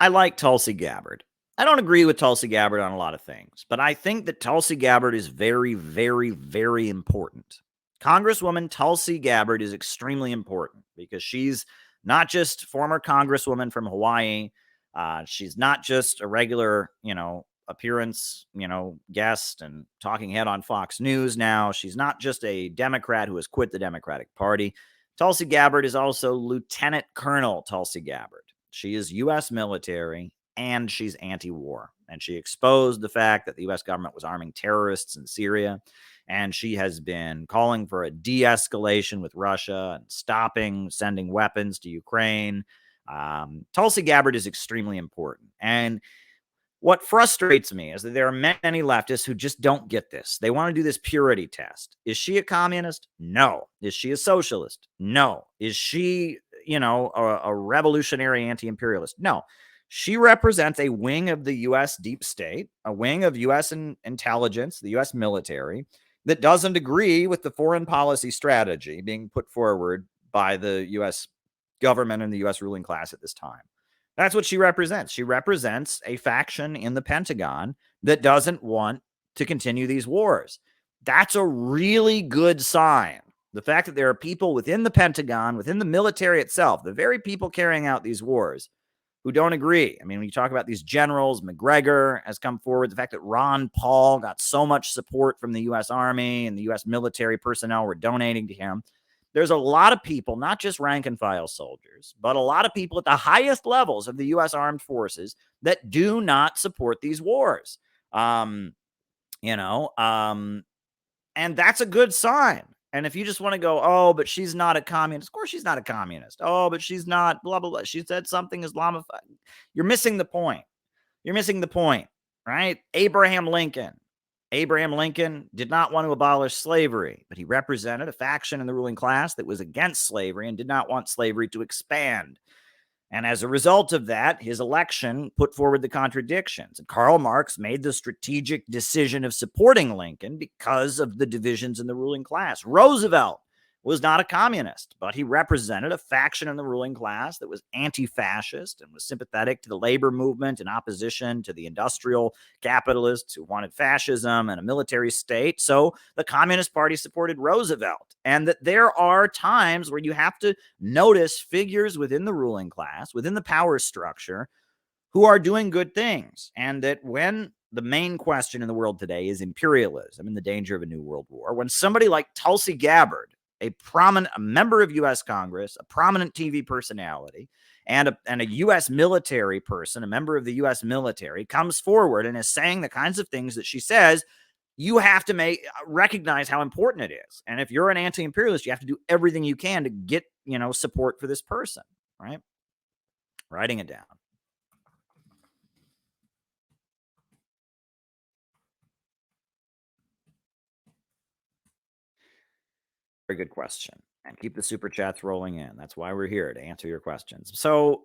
I like Tulsi Gabbard. I don't agree with Tulsi Gabbard on a lot of things, but I think that Tulsi Gabbard is very, very, very important. Congresswoman Tulsi Gabbard is extremely important because she's not just former Congresswoman from Hawaii. She's not just a regular, appearance, guest and talking head on Fox News now. She's not just a Democrat who has quit the Democratic Party. Tulsi Gabbard is also Lieutenant Colonel Tulsi Gabbard. She is U.S. military and she's anti war. And she exposed the fact that the U.S. government was arming terrorists in Syria. And she has been calling for a de escalation with Russia and stopping sending weapons to Ukraine. Tulsi Gabbard is extremely important. And what frustrates me is that there are many leftists who just don't get this. They want to do this purity test. Is she a communist? No. Is she a socialist? No. Is she, a revolutionary anti-imperialist? No. She represents a wing of the U.S. deep state, a wing of U.S. intelligence, the U.S. military, that doesn't agree with the foreign policy strategy being put forward by the U.S. government and the U.S. ruling class at this time. That's what she represents. She represents a faction in the Pentagon that doesn't want to continue these wars. That's a really good sign. The fact that there are people within the Pentagon, within the military itself, the very people carrying out these wars, who don't agree. I mean, when you talk about these generals, McGregor has come forward. The fact that Ron Paul got so much support from the U.S. Army and the U.S. military personnel were donating to him. There's a lot of people, not just rank and file soldiers, but a lot of people at the highest levels of the U.S. armed forces that do not support these wars. Um, you know, um, and that's a good sign. And if you just want to go, oh, but she's not a communist, of course she's not a communist. Oh, but she's not blah, blah, blah. She said something Islamified. You're missing the point. You're missing the point, right? Abraham Lincoln did not want to abolish slavery, but he represented a faction in the ruling class that was against slavery and did not want slavery to expand. And as a result of that, his election put forward the contradictions. And Karl Marx made the strategic decision of supporting Lincoln because of the divisions in the ruling class. Roosevelt was not a communist, but he represented a faction in the ruling class that was anti-fascist and was sympathetic to the labor movement in opposition to the industrial capitalists who wanted fascism and a military state. So the Communist Party supported Roosevelt. And that there are times where you have to notice figures within the ruling class, within the power structure, who are doing good things. And that when the main question in the world today is imperialism and the danger of a new world war, when somebody like Tulsi Gabbard, a member of U.S. Congress, a prominent TV personality, and a U.S. military person, a member of the U.S. military, comes forward and is saying the kinds of things that she says, you have to recognize how important it is. And if you're an anti-imperialist, you have to do everything you can to get, support for this person, right? Writing it down. Very good question. And keep the super chats rolling in. That's why we're here, to answer your questions. So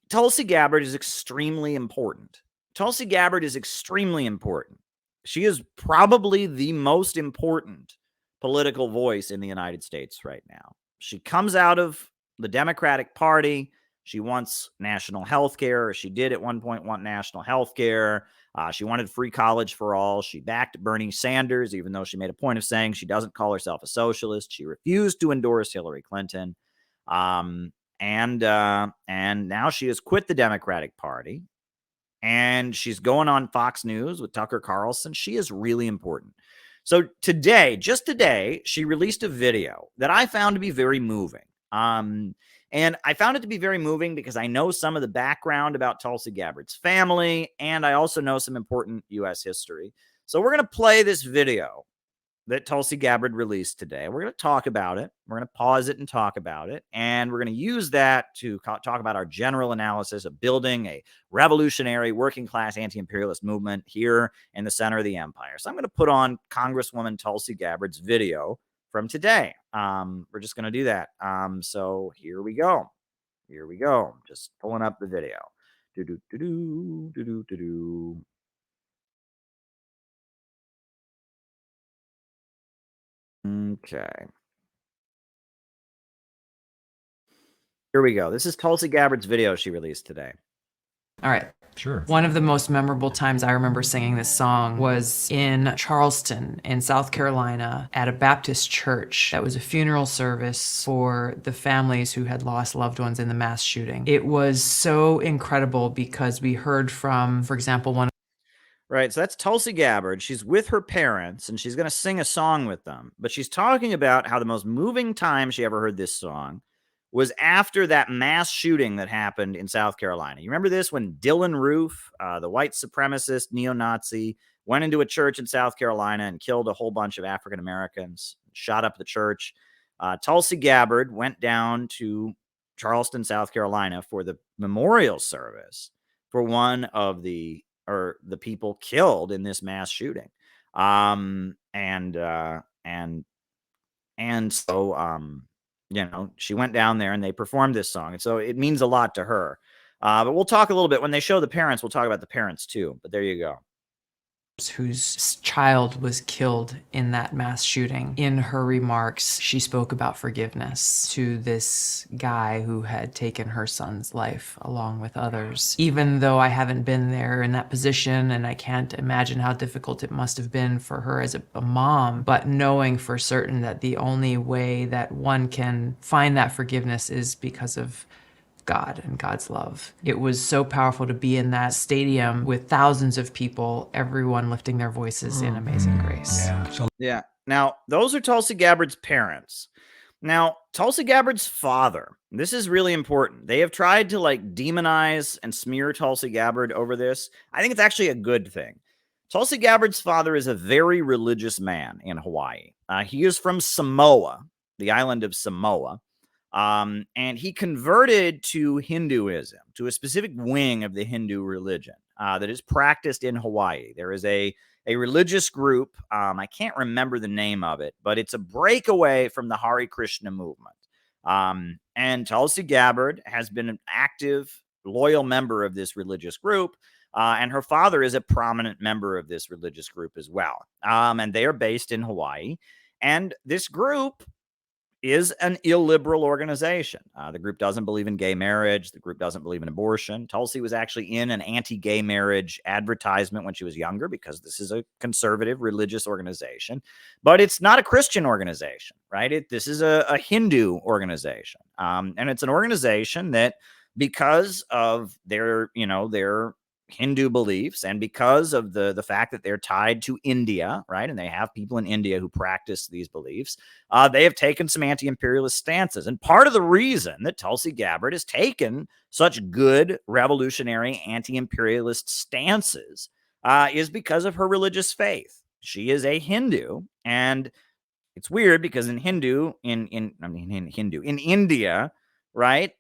Tulsi Gabbard is extremely important. Tulsi Gabbard is extremely important. She is probably the most important political voice in the United States right now. She comes out of the Democratic Party. She wants national health care. She did at one point want national health care. She wanted free college for all. She backed Bernie Sanders, even though she made a point of saying she doesn't call herself a socialist. She refused to endorse Hillary Clinton. And now she has quit the Democratic Party. And she's going on Fox News with Tucker Carlson. She is really important. So just today, she released a video that I found to be very moving. And I found it to be very moving because I know some of the background about Tulsi Gabbard's family, and I also know some important U.S. history. So we're going to play this video that Tulsi Gabbard released today. We're going to talk about it. We're going to pause it and talk about it. And we're going to use that to talk about our general analysis of building a revolutionary working class anti-imperialist movement here in the center of the empire. So I'm going to put on Congresswoman Tulsi Gabbard's video from today. We're just going to do that. So here we go. Here we go. Just pulling up the video. Okay. Here we go. This is Tulsi Gabbard's video she released today. All right. Sure. One of the most memorable times I remember singing this song was in Charleston, in South Carolina, at a Baptist church. That was a funeral service for the families who had lost loved ones in the mass shooting. It was so incredible because we heard from, for example, one. Right. So that's Tulsi Gabbard. She's with her parents and she's going to sing a song with them. But she's talking about how the most moving time she ever heard this song was after that mass shooting that happened in South Carolina. You remember this when Dylan Roof, the white supremacist neo Nazi, went into a church in South Carolina and killed a whole bunch of African Americans, shot up the church. Tulsi Gabbard went down to Charleston, South Carolina for the memorial service for one of the people killed in this mass shooting. And she went down there and they performed this song. And so it means a lot to her. But we'll talk a little bit when they show the parents, we'll talk about the parents too. But there you go. Whose child was killed in that mass shooting. In her remarks, she spoke about forgiveness to this guy who had taken her son's life along with others. Even though I haven't been there in that position and I can't imagine how difficult it must have been for her as a mom, but knowing for certain that the only way that one can find that forgiveness is because of God and God's love. It was so powerful to be in that stadium with thousands of people, everyone lifting their voices in Amazing Grace. Yeah. Now, those are Tulsi Gabbard's parents. Now, Tulsi Gabbard's father, this is really important. They have tried to demonize and smear Tulsi Gabbard over this. I think it's actually a good thing. Tulsi Gabbard's father is a very religious man in Hawaii. He is from Samoa, the island of Samoa. And he converted to Hinduism, to a specific wing of the Hindu religion that is practiced in Hawaii. There is a religious group. I can't remember the name of it, but it's a breakaway from the Hare Krishna movement. And Tulsi Gabbard has been an active, loyal member of this religious group. And her father is a prominent member of this religious group as well. And they are based in Hawaii. And this group is an illiberal organization. The group doesn't believe in gay marriage. The group doesn't believe in abortion. Tulsi was actually in an anti-gay marriage advertisement when she was younger because this is a conservative religious organization, but it's not a Christian organization, right? This is a Hindu organization. And it's an organization that because of their Hindu beliefs and because of the fact that they're tied to India, right? And they have people in India who practice these beliefs. They have taken some anti-imperialist stances. And part of the reason that Tulsi Gabbard has taken such good revolutionary anti-imperialist stances is because of her religious faith. She is a Hindu, and it's weird because in India, right?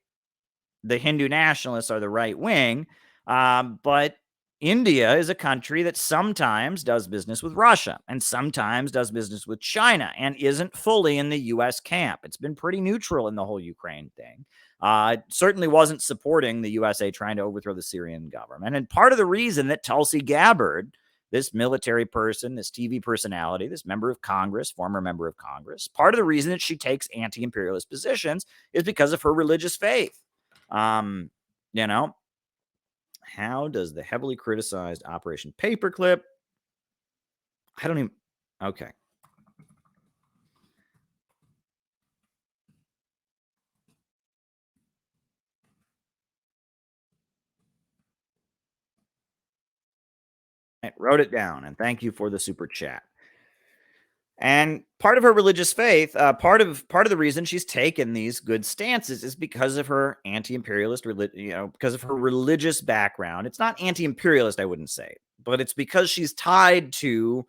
The Hindu nationalists are the right wing, but India is a country that sometimes does business with Russia and sometimes does business with China and isn't fully in the U.S. camp. It's been pretty neutral in the whole Ukraine thing. It certainly wasn't supporting the USA trying to overthrow the Syrian government. And part of the reason that Tulsi Gabbard, this military person, this TV personality, this member of Congress, former member of Congress, part of the reason that she takes anti-imperialist positions is because of her religious faith. Um, you know, how does the heavily criticized Operation Paperclip? I don't even. Okay. I wrote it down, and thank you for the super chat. And part of her religious faith, part of the reason she's taken these good stances is because of her anti-imperialist, because of her religious background. It's not anti-imperialist, I wouldn't say, but it's because she's tied to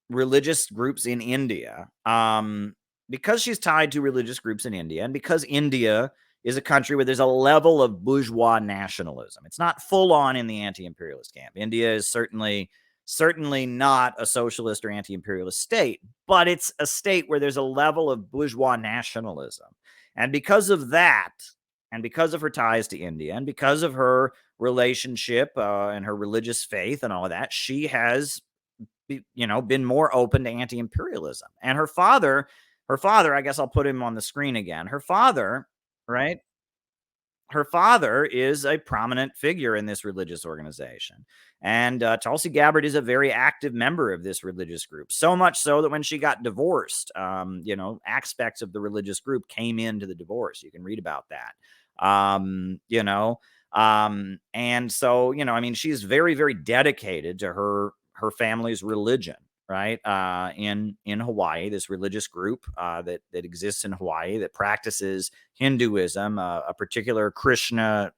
religious groups in India. Because she's tied to religious groups in India, and because India is a country where there's a level of bourgeois nationalism. It's not full on in the anti-imperialist camp. India is certainly not a socialist or anti-imperialist state, but it's a state where there's a level of bourgeois nationalism. And because of that, and because of her ties to India, and because of her relationship and her religious faith and all of that, she has, been more open to anti-imperialism. And her father, I guess I'll put him on the screen again. Her father, right? her father is a prominent figure in this religious organization. And Tulsi Gabbard is a very active member of this religious group, so much so that when she got divorced, aspects of the religious group came into the divorce. You can read about that. And so, I mean, she's very, very dedicated to her family's religion, right? In Hawaii, this religious group that exists in Hawaii that practices Hinduism, a particular Krishna,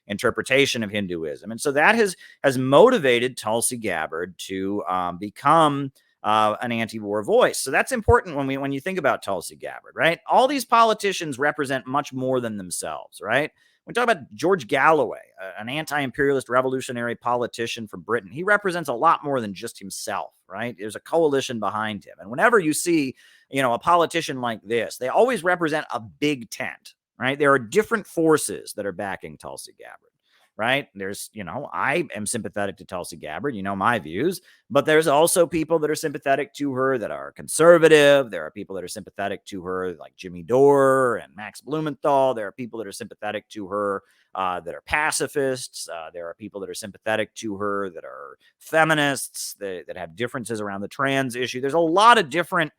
interpretation of Hinduism. And so that has motivated Tulsi Gabbard to become an anti-war voice. So that's important when you think about Tulsi Gabbard, right? All these politicians represent much more than themselves, right? We talk about George Galloway, an anti-imperialist revolutionary politician from Britain. He represents a lot more than just himself, right? There's a coalition behind him. And whenever you see, a politician like this, they always represent a big tent, right? There are different forces that are backing Tulsi Gabbard, right? There's, I am sympathetic to Tulsi Gabbard, my views, but there's also people that are sympathetic to her that are conservative. There are people that are sympathetic to her like Jimmy Dore and Max Blumenthal. There are people that are sympathetic to her that are pacifists. There are people that are sympathetic to her that are feminists, that have differences around the trans issue. There's a lot of different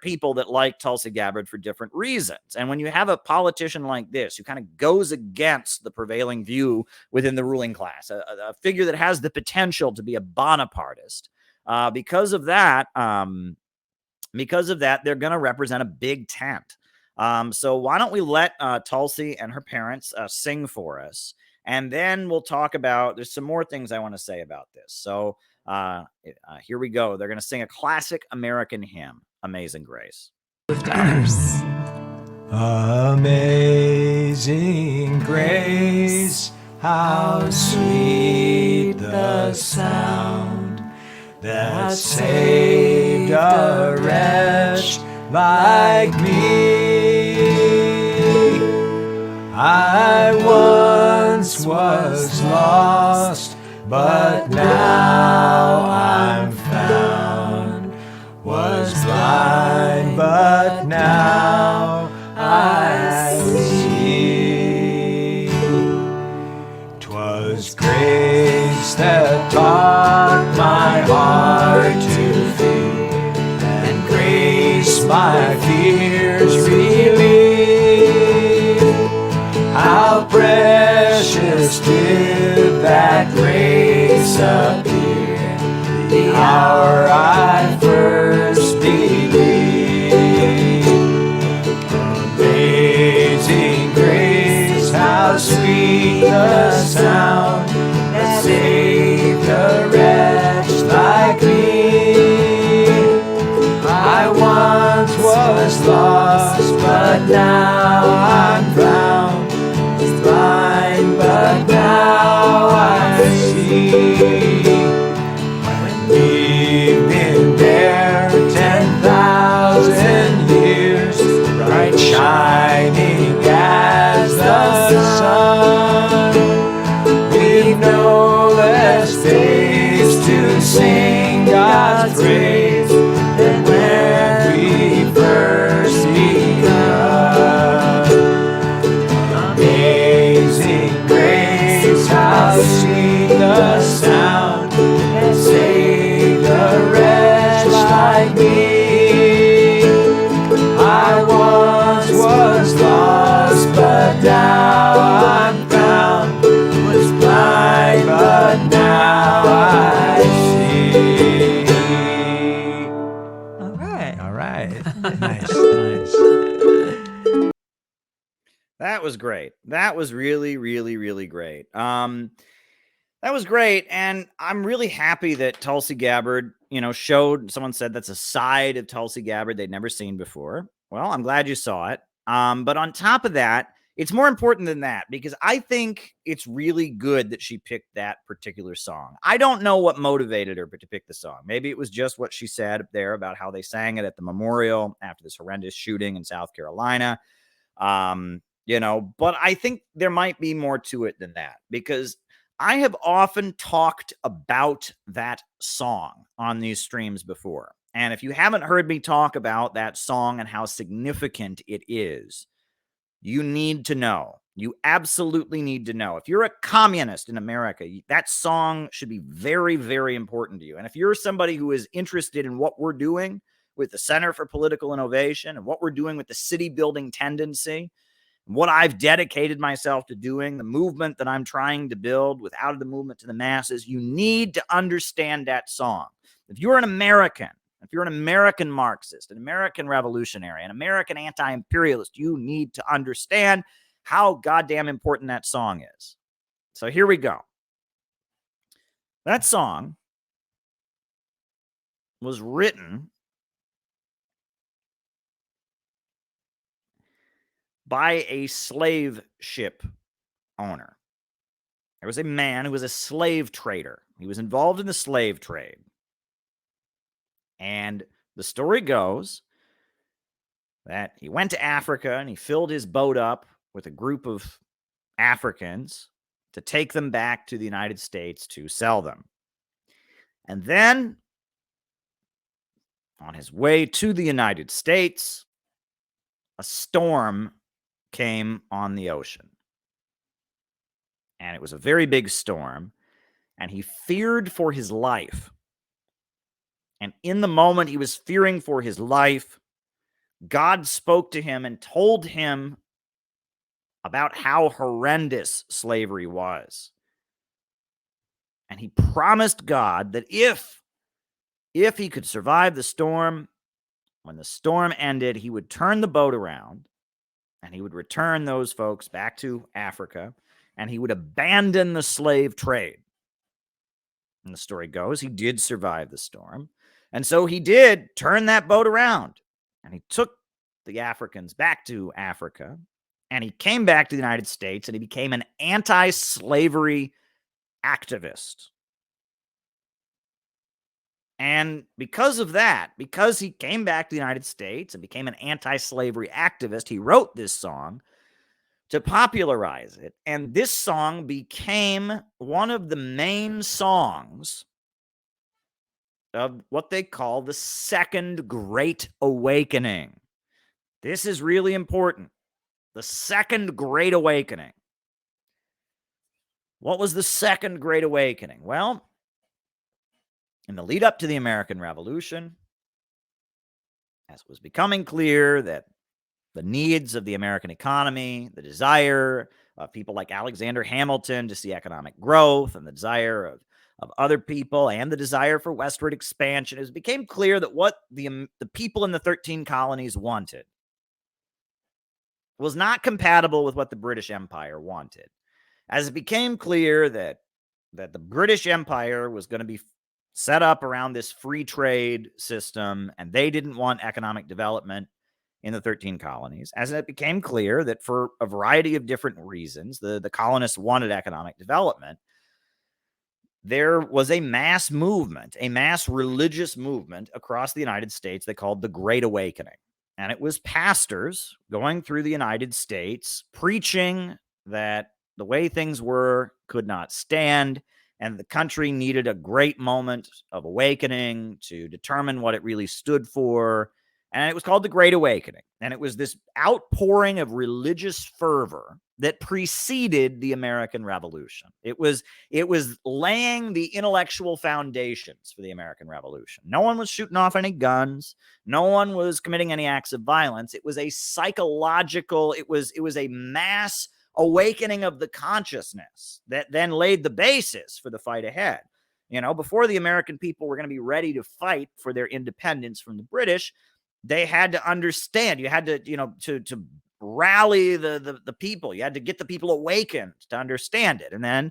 people that like Tulsi Gabbard for different reasons. And when you have a politician like this who kind of goes against the prevailing view within the ruling class, a figure that has the potential to be a Bonapartist, because of that, they're going to represent a big tent. So why don't we let Tulsi and her parents sing for us, and then we'll talk about, there's some more things I want to say about this. So here we go. They're going to sing a classic American hymn, Amazing Grace. Amazing grace, how sweet the sound that saved a wretch like me. I once was lost, but now I'm found. Was blind, but now I see. 'Twas grace that taught my heart to fear, and grace my fears relieved. How precious did that grace appear the hour I first believed. Amazing grace, how sweet the sound that saved a wretch like me. I once was lost, but now I'm found. Was blind, but now I see. We've been there 10,000 years, bright shining as the sun. We've no less days to sing God's praise than when we first begun. Amazing grace, how sweet the sound that saved a wretch like me. I once was lost, but now I'm found. Was blind, but now I see. All right. Nice. That was great. That was really, really, really great. That was great. And I'm really happy that Tulsi Gabbard, showed, someone said that's a side of Tulsi Gabbard they'd never seen before. Well, I'm glad you saw it. But on top of that, it's more important than that, because I think it's really good that she picked that particular song. I don't know what motivated her to pick the song. Maybe it was just what she said up there about how they sang it at the memorial after this horrendous shooting in South Carolina. But I think there might be more to it than that, because I have often talked about that song on these streams before. And if you haven't heard me talk about that song and how significant it is, you need to know You absolutely need to know. If you're a communist in America, that song should be very, very important to you. And if you're somebody who is interested in what we're doing with the Center for Political Innovation and what we're doing with the city building tendency, what I've dedicated myself to doing, the movement that I'm trying to build without the movement to the masses, you need to understand that song. If you're an American, if you're an American Marxist, an American revolutionary, an American anti-imperialist, you need to understand how goddamn important that song is. So here we go. That song was written by a slave ship owner. There was a man who was a slave trader. He was involved in the slave trade. And the story goes that he went to Africa and he filled his boat up with a group of Africans to take them back to the United States to sell them. And then, on his way to the United States, a storm came on the ocean. And it was a very big storm, and he feared for his life. And in the moment he was fearing for his life, God spoke to him and told him about how horrendous slavery was. And he promised God that if he could survive the storm, when the storm ended, he would turn the boat around and he would return those folks back to Africa and he would abandon the slave trade. And the story goes, he did survive the storm. And so he did turn that boat around and he took the Africans back to Africa and he came back to the United States and he became an anti-slavery activist. And because of that, because he came back to the United States and became an anti-slavery activist, he wrote this song to popularize it. And this song became one of the main songs of what they call the Second Great Awakening. This is really important. The Second Great Awakening. What was the Second Great Awakening? Well, in the lead up to the American Revolution, as it was becoming clear that the needs of the American economy, the desire of people like Alexander Hamilton to see economic growth, and the desire of other people, and the desire for westward expansion, it became clear that what the people in the 13 colonies wanted was not compatible with what the British Empire wanted. As it became clear that the British Empire was going to be set up around this free trade system, and they didn't want economic development in the 13 colonies, as it became clear that for a variety of different reasons, the colonists wanted economic development, there was a mass movement, a mass religious movement across the United States they called the Great Awakening. And it was pastors going through the United States preaching that the way things were could not stand, and the country needed a great moment of awakening to determine what it really stood for. And it was called the Great Awakening. And it was this outpouring of religious fervor that preceded the American Revolution. It was laying the intellectual foundations for the American Revolution. No one was shooting off any guns. No one was committing any acts of violence. It was a psychological, it was a mass awakening of the consciousness that then laid the basis for the fight ahead. You know, before the American people were going to be ready to fight for their independence from the British, they had to understand, you had to, to rally the people. You had to get the people awakened to understand it. And then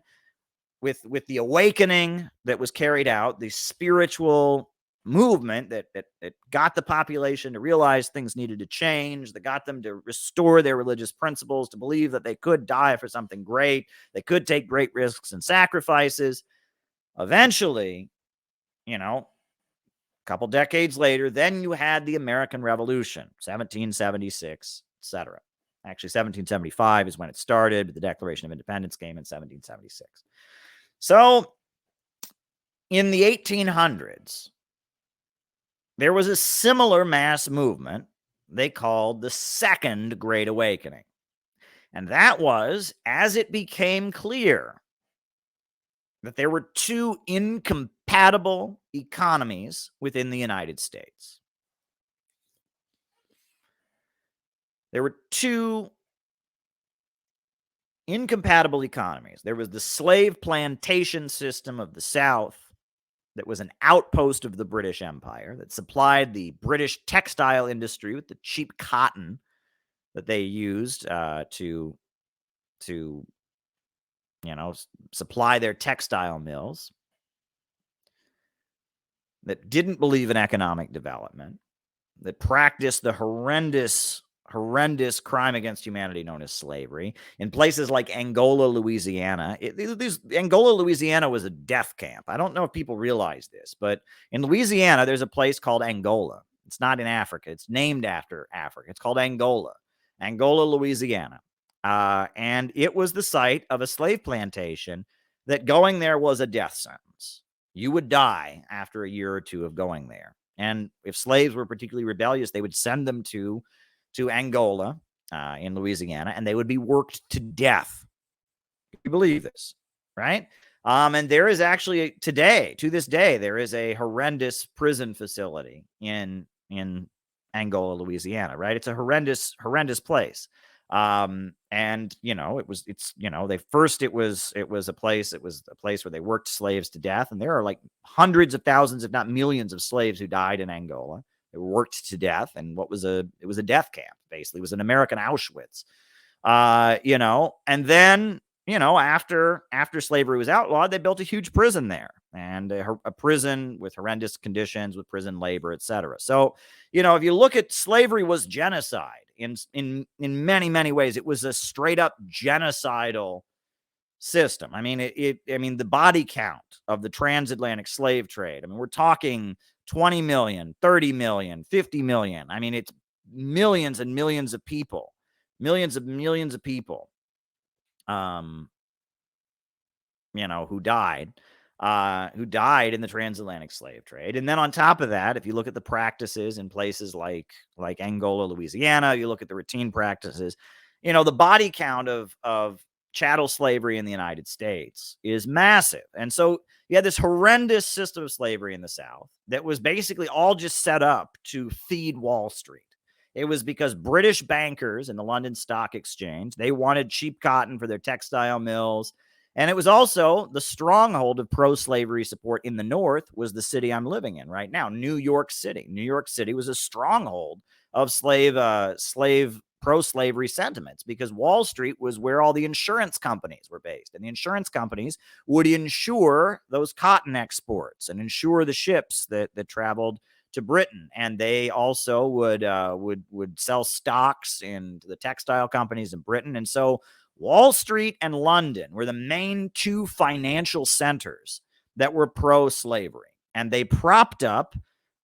with the awakening that was carried out, the spiritual movement that got the population to realize things needed to change, that got them to restore their religious principles, to believe that they could die for something great, they could take great risks and sacrifices. Eventually, a couple decades later, then you had the American Revolution, 1776, etc. Actually, 1775 is when it started, but the Declaration of Independence came in 1776. So, in the 1800s, there was a similar mass movement they called the Second Great Awakening. And that was as it became clear that there were two incompatible economies within the United States. There were two incompatible economies. There was the slave plantation system of the South that was an outpost of the British Empire that supplied the British textile industry with the cheap cotton that they used to supply their textile mills, that didn't believe in economic development, that practiced the horrendous crime against humanity known as slavery in places like Angola, Louisiana. Angola, Louisiana was a death camp. I don't know if people realize this, but in Louisiana, there's a place called Angola. It's not in Africa. It's named after Africa. It's called Angola, Louisiana. And it was the site of a slave plantation that going there was a death sentence. You would die after a year or two of going there. And if slaves were particularly rebellious, they would send them to Angola in Louisiana, and they would be worked to death. You believe this, right? And there is actually to this day, there is a horrendous prison facility in Angola, Louisiana, right? It's a horrendous place. And it was a place where they worked slaves to death. And there are like hundreds of thousands, if not millions of slaves who died in Angola. They were worked to death. And it was a death camp, basically. It was an American Auschwitz, and then, after slavery was outlawed, they built a huge prison there, and a prison with horrendous conditions, with prison labor, etc. So, if you look at slavery was genocide in many, many ways. It was a straight up genocidal system. I mean, the body count of the transatlantic slave trade. I mean, we're talking 20 million, 30 million, 50 million. I mean, it's millions and millions of people, millions of people, who died in the transatlantic slave trade. And then on top of that, if you look at the practices in places like Angola, Louisiana, you look at the routine practices, the body count of chattel slavery in the United States is massive. And so you had this horrendous system of slavery in the South that was basically all just set up to feed Wall Street. It was because British bankers in the London Stock Exchange, they wanted cheap cotton for their textile mills. And it was also the stronghold of pro-slavery support in the North was the city I'm living in right now, New York City. New York City was a stronghold of pro-slavery sentiments because Wall Street was where all the insurance companies were based. And the insurance companies would insure those cotton exports and insure the ships that traveled to Britain. And they also would sell stocks in the textile companies in Britain. And so Wall Street and London were the main two financial centers that were pro-slavery, and they propped up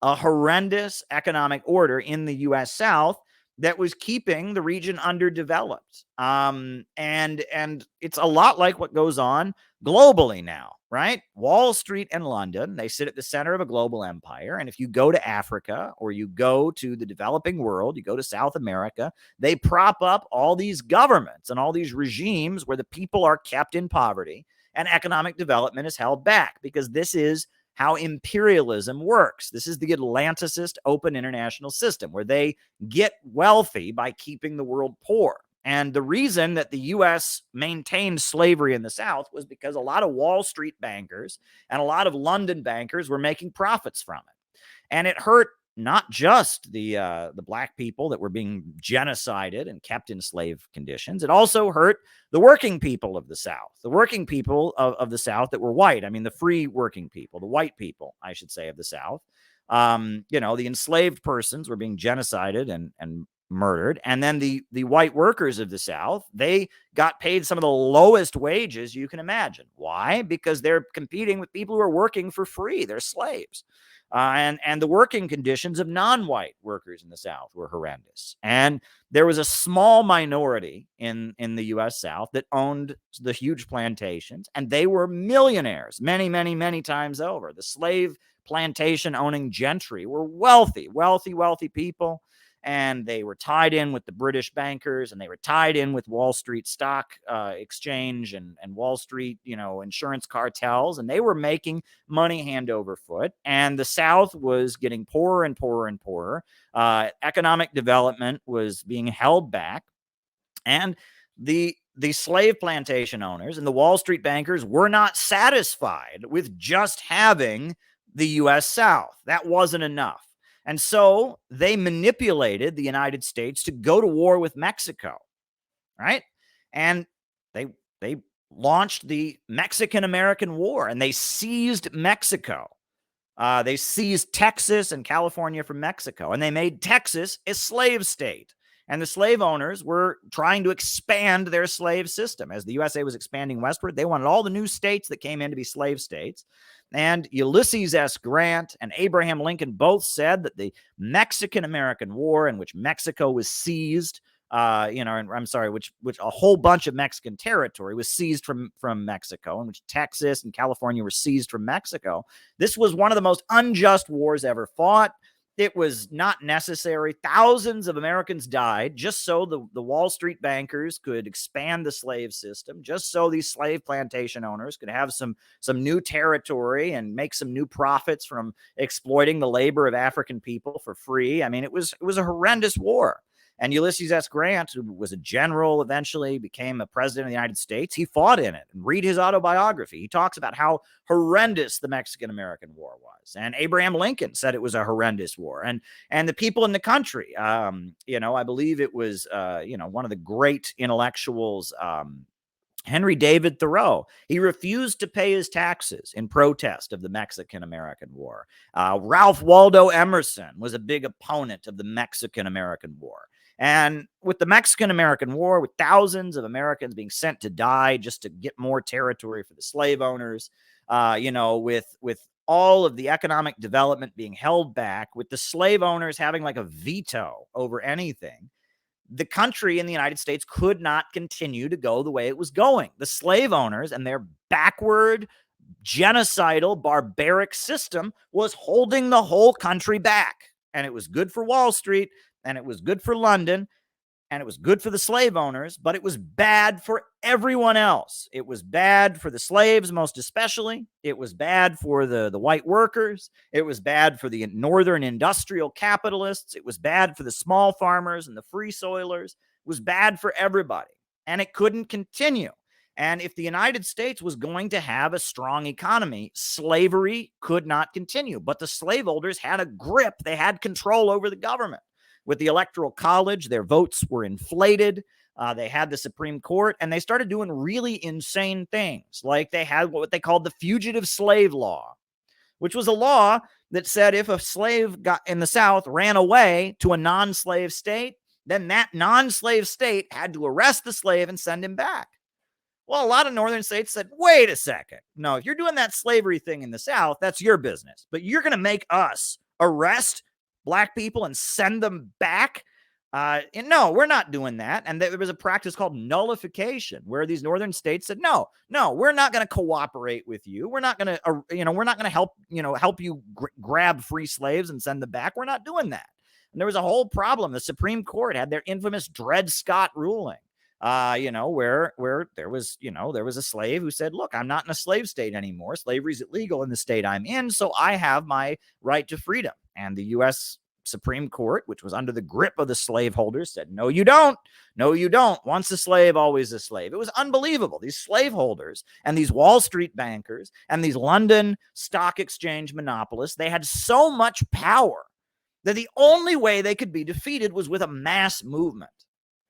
a horrendous economic order in the U.S. South that was keeping the region underdeveloped. And it's a lot like what goes on globally now, right? Wall Street and London, they sit at the center of a global empire. And if you go to Africa or you go to the developing world, you go to South America, they prop up all these governments and all these regimes where the people are kept in poverty and economic development is held back because this is how imperialism works. This is the Atlanticist open international system where they get wealthy by keeping the world poor. And the reason that the U.S. maintained slavery in the South was because a lot of Wall Street bankers and a lot of London bankers were making profits from it. And it hurt not just the black people that were being genocided and kept in slave conditions. It also hurt the working people of the South, the working people of the South that were white. I mean, the free working people, the white people, I should say, of the South. The enslaved persons were being genocided and murdered. And then the white workers of the South, they got paid some of the lowest wages you can imagine. Why? Because they're competing with people who are working for free. They're slaves. And the working conditions of non-white workers in the South were horrendous. And there was a small minority in the U.S. South that owned the huge plantations, and they were millionaires many, many, many times over. The slave plantation owning gentry were wealthy people. and they were tied in with the British bankers, and they were tied in with Wall Street stock exchange and Wall Street, insurance cartels, and they were making money hand over foot. And the South was getting poorer and poorer and poorer. Economic development was being held back, and the slave plantation owners and the Wall Street bankers were not satisfied with just having the U.S. South. That wasn't enough. And so they manipulated the United States to go to war with Mexico, right? And they launched the Mexican-American War, and they seized Mexico. They seized Texas and California from Mexico, and they made Texas a slave state. And the slave owners were trying to expand their slave system. As the USA was expanding westward, they wanted all the new states that came in to be slave states. And Ulysses S. Grant and Abraham Lincoln both said that the Mexican-American War, in which Mexico was seized, which a whole bunch of Mexican territory was seized from Mexico, in which Texas and California were seized from Mexico. This was one of the most unjust wars ever fought. It was not necessary. Thousands of Americans died just so the Wall Street bankers could expand the slave system, just so these slave plantation owners could have some new territory and make some new profits from exploiting the labor of African people for free. I mean, it was a horrendous war. And Ulysses S. Grant, who was a general, eventually became a president of the United States. He fought in it. And read his autobiography. He talks about how horrendous the Mexican-American War was. And Abraham Lincoln said it was a horrendous war. And the people in the country, I believe it was, one of the great intellectuals, Henry David Thoreau, he refused to pay his taxes in protest of the Mexican-American War. Ralph Waldo Emerson was a big opponent of the Mexican-American War. And with the Mexican-American War, with thousands of Americans being sent to die just to get more territory for the slave owners, with all of the economic development being held back, with the slave owners having like a veto over anything, the country in the United States could not continue to go the way it was going. The slave owners and their backward, genocidal, barbaric system was holding the whole country back. And it was good for Wall Street, and it was good for London, and it was good for the slave owners, but it was bad for everyone else. It was bad for the slaves, most especially. It was bad for the white workers. It was bad for the northern industrial capitalists. It was bad for the small farmers and the free soilers. It was bad for everybody, and it couldn't continue. And if the United States was going to have a strong economy, slavery could not continue. But the slaveholders had a grip. They had control over the government. With the Electoral College, their votes were inflated. They had the Supreme Court, and they started doing really insane things. Like they had what they called the Fugitive Slave Law, which was a law that said if a slave got in the South ran away to a non-slave state, then that non-slave state had to arrest the slave and send him back. Well, a lot of northern states said, wait a second. No, if you're doing that slavery thing in the South, that's your business. But you're going to make us arrest Black people and send them back? And no, we're not doing that. And there was a practice called nullification, where these northern states said, no, we're not going to cooperate with you. We're not going to, we're not going to help you grab free slaves and send them back. We're not doing that. And there was a whole problem. The Supreme Court had their infamous Dred Scott ruling. Where there was a slave who said, look, I'm not in a slave state anymore. Slavery is illegal in the state I'm in, so I have my right to freedom. And the U.S. Supreme Court, which was under the grip of the slaveholders, said, no, you don't. No, you don't. Once a slave, always a slave. It was unbelievable. These slaveholders and these Wall Street bankers and these London stock exchange monopolists, they had so much power that the only way they could be defeated was with a mass movement.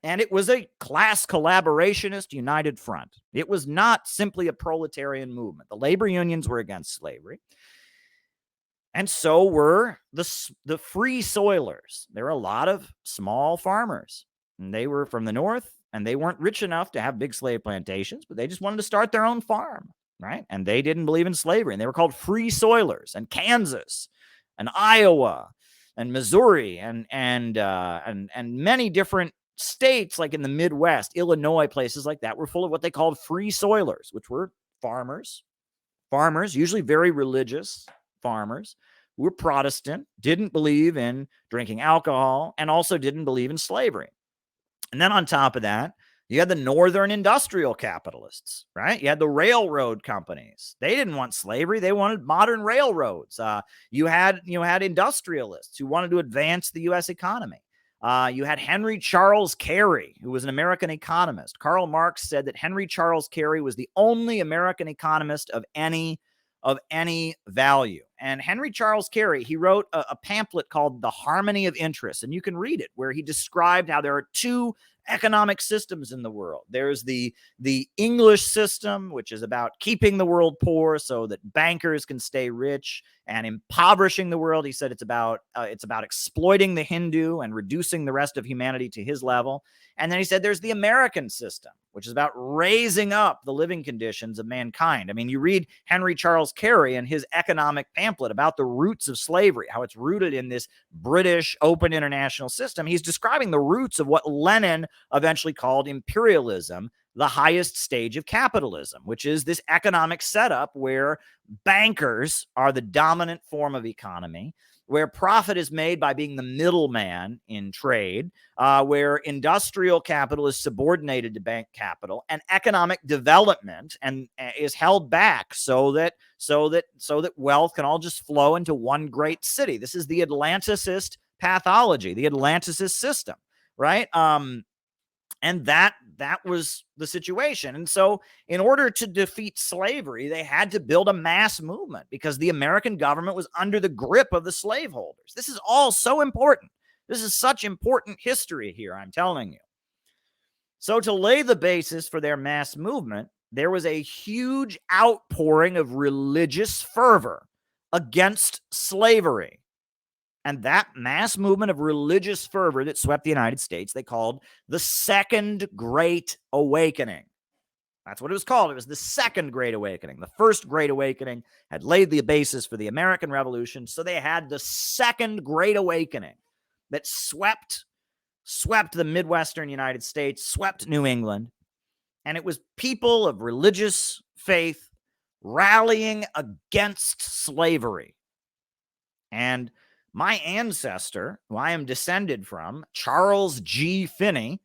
And it was a class collaborationist united front. It was not simply a proletarian movement. The labor unions were against slavery. And so were the free soilers. There were a lot of small farmers. And they were from the north, and they weren't rich enough to have big slave plantations, but they just wanted to start their own farm, right? And they didn't believe in slavery. And they were called free soilers. And Kansas and Iowa and Missouri and many different states, like in the Midwest, Illinois, places like that, were full of what they called free soilers, which were farmers, usually very religious farmers, who were Protestant, didn't believe in drinking alcohol, and also didn't believe in slavery. And then on top of that, you had the northern industrial capitalists, right? You had the railroad companies. They didn't want slavery. They wanted modern railroads. You had industrialists who wanted to advance the U.S. economy. You had Henry Charles Carey, who was an American economist. Karl Marx said that Henry Charles Carey was the only American economist of any value. And Henry Charles Carey, he wrote a pamphlet called The Harmony of Interest, and you can read it, where he described how there are two economic systems in the world. There's the English system, which is about keeping the world poor so that bankers can stay rich, and impoverishing the world. He said it's about exploiting the Hindu and reducing the rest of humanity to his level. And then he said there's the American system, which is about raising up the living conditions of mankind. I mean, you read Henry Charles Carey and his economic pamphlet about the roots of slavery, how it's rooted in this British open international system. He's describing the roots of what Lenin eventually called imperialism, the highest stage of capitalism, which is this economic setup where bankers are the dominant form of economy, where profit is made by being the middleman in trade, where industrial capital is subordinated to bank capital, and economic development is held back so that wealth can all just flow into one great city. This is the Atlanticist pathology, the Atlanticist system, right? And that was the situation. And so in order to defeat slavery, they had to build a mass movement because the American government was under the grip of the slaveholders. This is all so important. This is such important history here, I'm telling you. So to lay the basis for their mass movement, there was a huge outpouring of religious fervor against slavery. And that mass movement of religious fervor that swept the United States, they called the Second Great Awakening. That's what it was called. It was the Second Great Awakening. The First Great Awakening had laid the basis for the American Revolution, so they had the Second Great Awakening that swept the Midwestern United States, swept New England, and it was people of religious faith rallying against slavery. And my ancestor, who I am descended from, Charles G. Finney,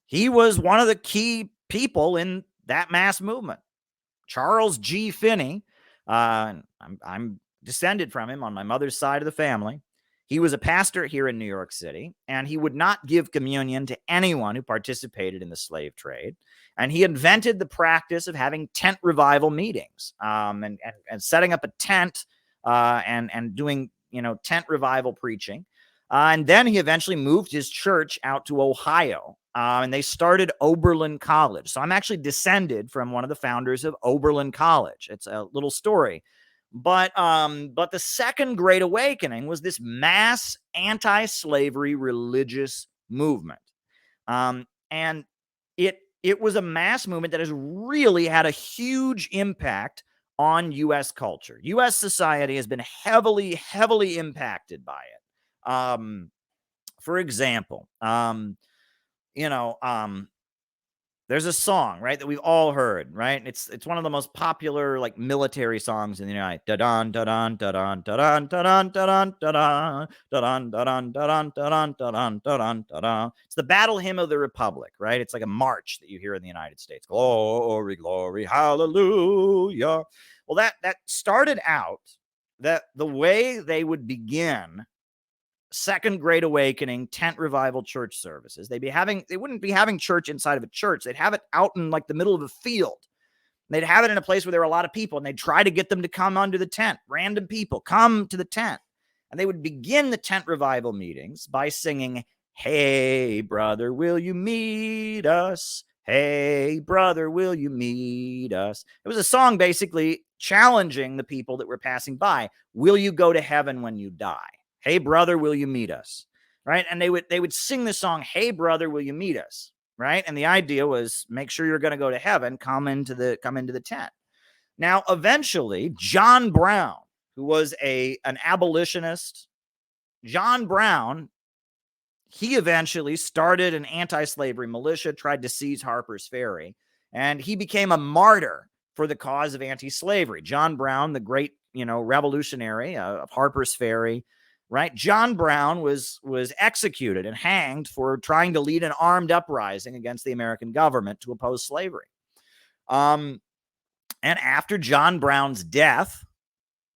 he was one of the key people in that mass movement. Charles G. Finney, I'm descended from him on my mother's side of the family. He was a pastor here in New York City, and he would not give communion to anyone who participated in the slave trade. And he invented the practice of having tent revival meetings, and setting up a tent and doing tent revival preaching. And then he eventually moved his church out to Ohio, and they started Oberlin College. So I'm actually descended from one of the founders of Oberlin College. It's a little story. But the Second Great Awakening was this mass anti-slavery religious movement. And it was a mass movement that has really had a huge impact on U.S. culture. U.S. society has been heavily, heavily impacted by it. For example, there's a song, right, that we've all heard, right? It's one of the most popular like military songs in the United States. Da-dun, da-dun, da-dun, da-dun, da-dun, da-dun, da-dun, da-dun, da-dun, da-dun, da-dun, da-dun, da-dun, da-dun. It's the battle hymn of the Republic, right? It's like a march that you hear in the United States. Glory, glory, hallelujah. Well, that started out that the way they would begin Second Great Awakening tent revival church services, they wouldn't be having church inside of a church. They'd have it out in like the middle of a field. They'd have it in a place where there were a lot of people, and they'd try to get them to come under the tent. Random people come to the tent, and they would begin the tent revival meetings by singing, "Hey brother, will you meet us? Hey brother, will you meet us?" It was a song basically challenging the people that were passing by. Will you go to heaven when you die? Hey brother, will you meet us? Right? And they would sing the song, "Hey brother, will you meet us?" Right? And the idea was, make sure you're going to go to heaven, come into the tent. Now, eventually, John Brown, who was an abolitionist, John Brown, he eventually started an anti-slavery militia, tried to seize Harper's Ferry, and he became a martyr for the cause of anti-slavery. John Brown, the great revolutionary of Harper's Ferry, right? John Brown was executed and hanged for trying to lead an armed uprising against the American government to oppose slavery. And after John Brown's death,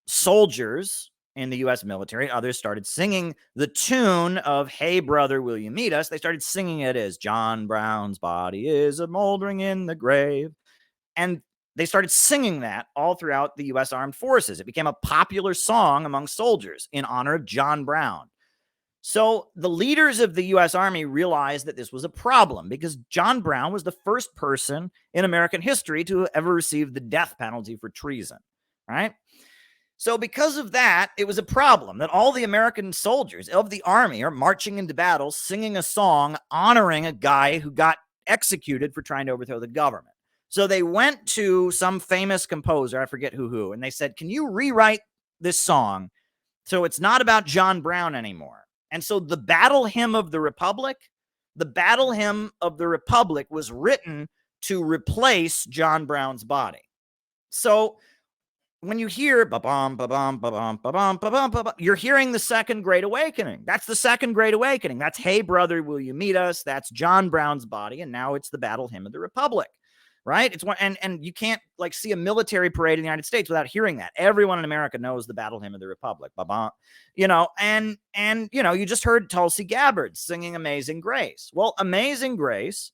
soldiers in the U.S. military and others started singing the tune of "Hey Brother, Will You Meet Us?" They started singing it as "John Brown's body is a moldering in the grave." And they started singing that all throughout the U.S. Armed Forces. It became a popular song among soldiers in honor of John Brown. So the leaders of the U.S. Army realized that this was a problem because John Brown was the first person in American history to ever receive the death penalty for treason, right? So because of that, it was a problem that all the American soldiers of the Army are marching into battle, singing a song honoring a guy who got executed for trying to overthrow the government. So they went to some famous composer, I forget who, and they said, can you rewrite this song so it's not about John Brown anymore? And so the Battle Hymn of the Republic was written to replace John Brown's body. So when you hear ba-bum, ba-bum, ba-bum, ba-bum, ba-bum, ba-bum, you're hearing the Second Great Awakening. That's the Second Great Awakening. That's "Hey Brother, Will You Meet Us?" That's John Brown's body, and now it's the Battle Hymn of the Republic, right? It's one, and you can't like see a military parade in the United States without hearing that. Everyone in America knows the Battle Hymn of the Republic, ba-bum, and you just heard Tulsi Gabbard singing "Amazing Grace." Well, "Amazing Grace,"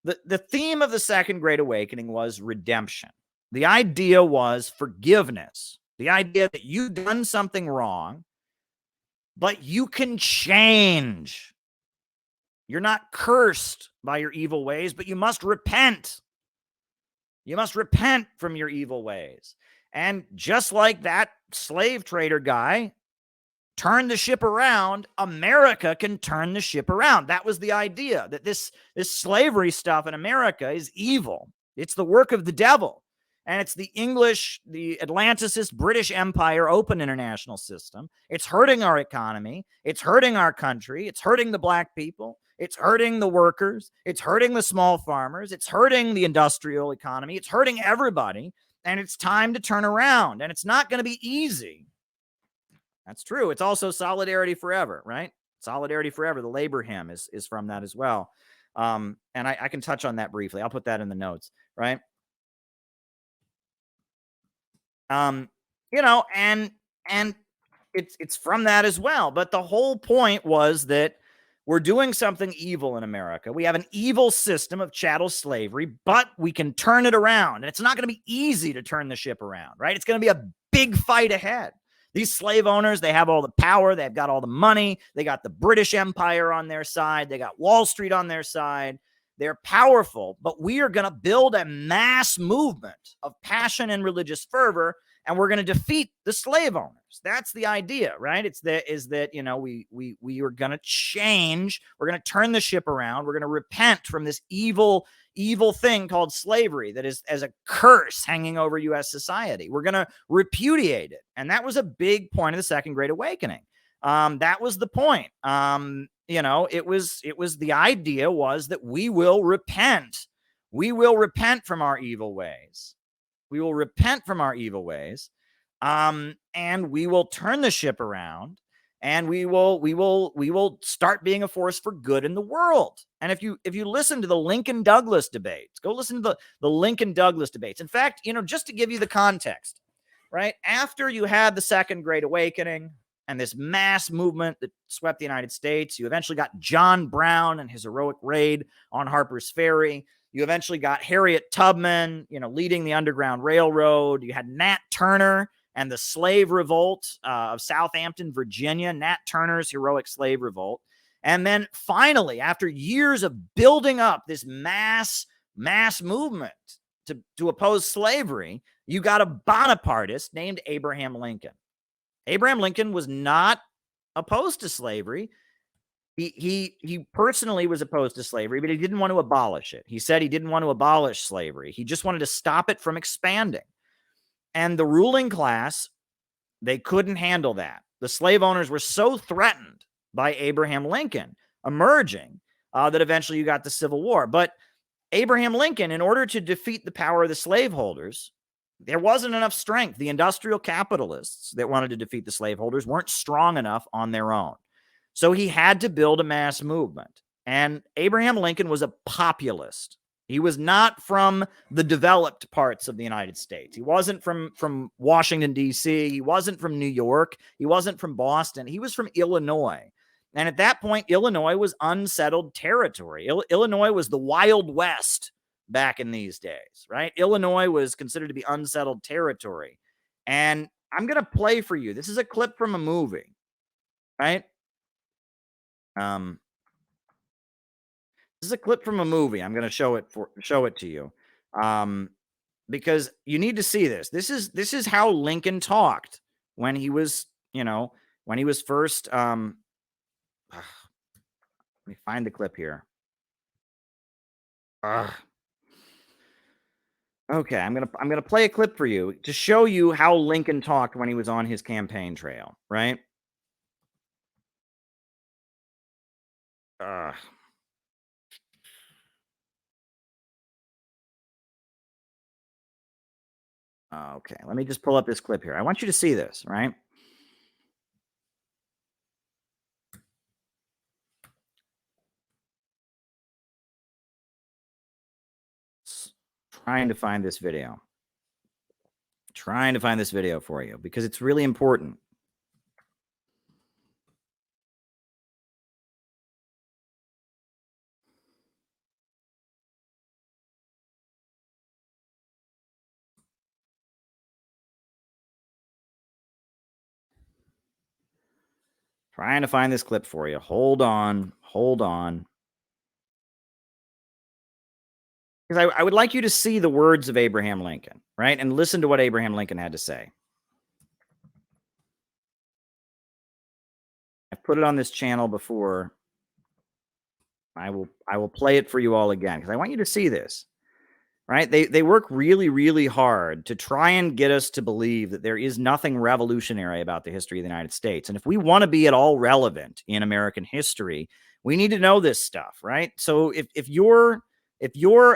the theme of the Second Great Awakening was redemption. The idea was forgiveness. The idea that you've done something wrong, but you can change. You're not cursed by your evil ways, but you must repent. You must repent from your evil ways. And just like that slave trader guy turned the ship around, America can turn the ship around. That was the idea, that this slavery stuff in America is evil. It's the work of the devil. And it's the Atlanticist British Empire open international system. It's hurting our economy. It's hurting our country. It's hurting the black people. It's hurting the workers. It's hurting the small farmers. It's hurting the industrial economy. It's hurting everybody. And it's time to turn around. And it's not going to be easy. That's true. It's also Solidarity Forever, right? Solidarity Forever. The labor hymn is from that as well. And I can touch on that briefly. I'll put that in the notes, right? And it's from that as well. But the whole point was that we're doing something evil in America. We have an evil system of chattel slavery, but we can turn it around. And it's not going to be easy to turn the ship around, right? It's going to be a big fight ahead. These slave owners, they have all the power. They've got all the money. They got the British Empire on their side. They got Wall Street on their side. They're powerful, but we are going to build a mass movement of passion and religious fervor, and we're going to defeat the slave owners. That's the idea, right? We are going to change. We're going to turn the ship around. We're going to repent from this evil thing called slavery that is as a curse hanging over U.S. society. We're going to repudiate it, and that was a big point of the Second Great Awakening. That was the point. The idea was that we will repent. We will repent from our evil ways. We will repent from our evil ways. And we will turn the ship around, and we will start being a force for good in the world. And if you listen to the Lincoln Douglas debates, go listen to the Lincoln Douglas debates. In fact, just to give you the context, right? After you had the Second Great Awakening and this mass movement that swept the United States, you eventually got John Brown and his heroic raid on Harper's Ferry. You eventually got Harriet Tubman, leading the Underground Railroad. You had Nat Turner and the slave revolt of Southampton, Virginia, Nat Turner's heroic slave revolt. And then finally, after years of building up this mass movement to oppose slavery, you got a Bonapartist named Abraham Lincoln. Abraham Lincoln was not opposed to slavery. He personally was opposed to slavery, but he didn't want to abolish it. He said he didn't want to abolish slavery. He just wanted to stop it from expanding. And the ruling class, they couldn't handle that. The slave owners were so threatened by Abraham Lincoln emerging that eventually you got the Civil War. But Abraham Lincoln, in order to defeat the power of the slaveholders, there wasn't enough strength. The industrial capitalists that wanted to defeat the slaveholders weren't strong enough on their own. So he had to build a mass movement. And Abraham Lincoln was a populist. He was not from the developed parts of the United States. He wasn't from Washington, D.C. He wasn't from New York. He wasn't from Boston. He was from Illinois. And at that point, Illinois was unsettled territory. Illinois was the Wild West back in these days, right? Illinois was considered to be unsettled territory. And I'm going to play for you. This is a clip from a movie, right? This is a clip from a movie. I'm going to show it to you, because you need to see this. This is how Lincoln talked when he was, when he was first. Let me find the clip here. Okay, I'm gonna play a clip for you to show you how Lincoln talked when he was on his campaign trail, right? Okay, let me just pull up this clip here. I want you to see this, right? Trying to find this video. Trying to find this video for you because it's really important. Trying to find this clip for you. Hold on. Hold on. Because I would like you to see the words of Abraham Lincoln, right? And listen to what Abraham Lincoln had to say. I've put it on this channel before. I will play it for you all again because I want you to see this, right? They work really, really hard to try and get us to believe that there is nothing revolutionary about the history of the United States. And if we want to be at all relevant in American history, we need to know this stuff, right? So if you're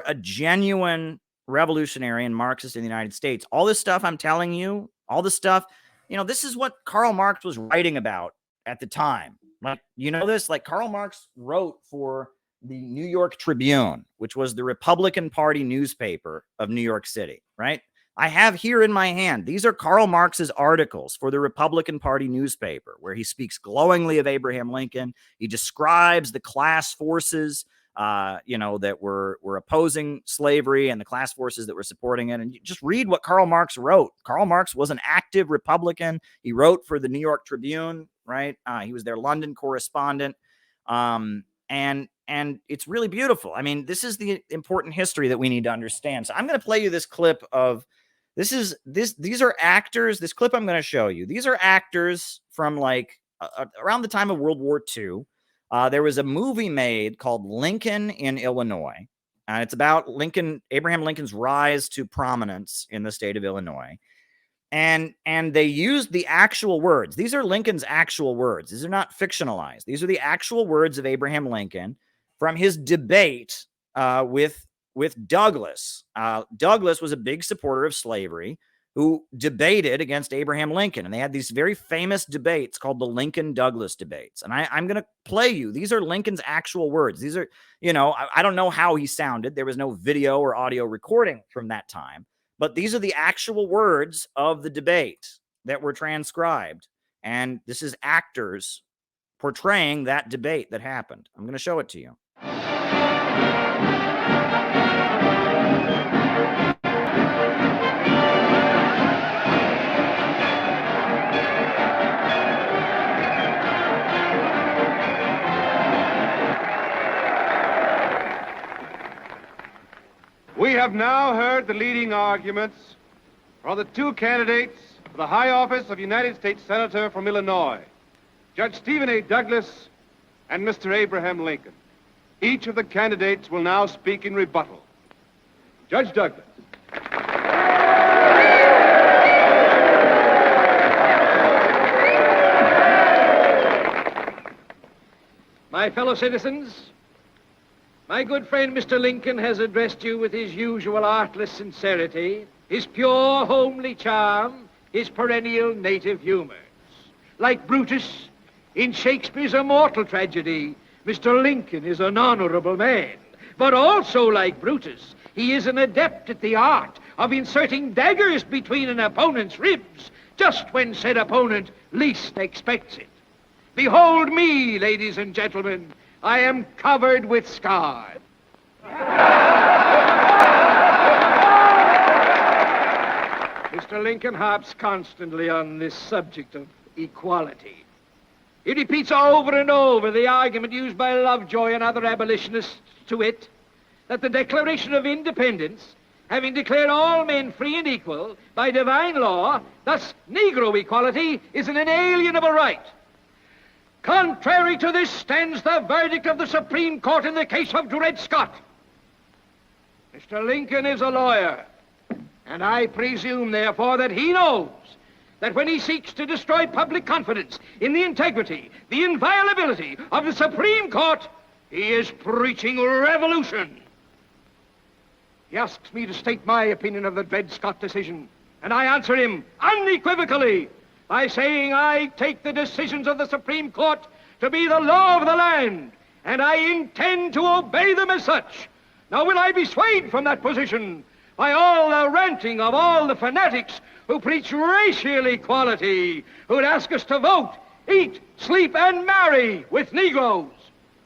a genuine revolutionary and Marxist in the United States, all this stuff I'm telling you, all this stuff, this is what Karl Marx was writing about at the time. Like, this, like Karl Marx wrote for the New York Tribune, which was the Republican Party newspaper of New York City, right? I have here in my hand, these are Karl Marx's articles for the Republican Party newspaper, where he speaks glowingly of Abraham Lincoln. He describes the class forces that were opposing slavery and the class forces that were supporting it. And you just read what Karl Marx wrote. Karl Marx was an active Republican. He wrote for the New York Tribune, right? He was their London correspondent. And it's really beautiful. I mean, this is the important history that we need to understand. So I'm going to play you this clip of these are actors. This clip I'm going to show you. These are actors from around the time of World War II. There was a movie made called Lincoln in Illinois. It's about Abraham Lincoln's rise to prominence in the state of Illinois. And they used the actual words. These are Lincoln's actual words. These are not fictionalized. These are the actual words of Abraham Lincoln from his debate with Douglas. Douglas was a big supporter of slavery who debated against Abraham Lincoln. And they had these very famous debates called the Lincoln-Douglas debates. And I'm going to play you. These are Lincoln's actual words. These are, I don't know how he sounded. There was no video or audio recording from that time. But these are the actual words of the debate that were transcribed. And this is actors portraying that debate that happened. I'm going to show it to you. We have now heard the leading arguments for the two candidates for the high office of United States Senator from Illinois, Judge Stephen A. Douglas and Mr. Abraham Lincoln. Each of the candidates will now speak in rebuttal. Judge Douglas. My fellow citizens, my good friend Mr. Lincoln has addressed you with his usual artless sincerity his pure, homely charm, his perennial native humors. Like Brutus, in Shakespeare's immortal tragedy, Mr. Lincoln is an honorable man. But also, like Brutus, he is an adept at the art of inserting daggers between an opponent's ribs, just when said opponent least expects it. Behold me, ladies and gentlemen. I am covered with scars. Mr. Lincoln harps constantly on this subject of equality. He repeats over and over the argument used by Lovejoy and other abolitionists, to wit, that the Declaration of Independence, having declared all men free and equal by divine law, thus Negro equality, is an inalienable right. Contrary to this stands the verdict of the Supreme Court in the case of Dred Scott. Mr. Lincoln is a lawyer, and I presume, therefore, that he knows that when he seeks to destroy public confidence in the integrity, the inviolability of the Supreme Court, he is preaching revolution. He asks me to state my opinion of the Dred Scott decision, and I answer him unequivocally by saying I take the decisions of the Supreme Court to be the law of the land, and I intend to obey them as such. Now, will I be swayed from that position by all the ranting of all the fanatics who preach racial equality, who'd ask us to vote, eat, sleep, and marry with Negroes?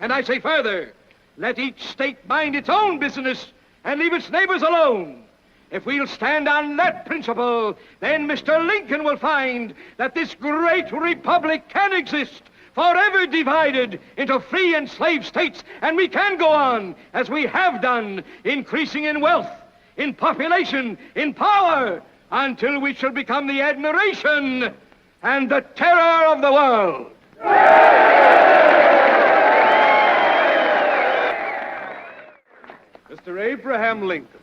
And I say further, let each state mind its own business and leave its neighbors alone. If we'll stand on that principle, then Mr. Lincoln will find that this great republic can exist, forever divided into free and slave states, and we can go on, as we have done, increasing in wealth, in population, in power, until we shall become the admiration and the terror of the world. Mr. Abraham Lincoln.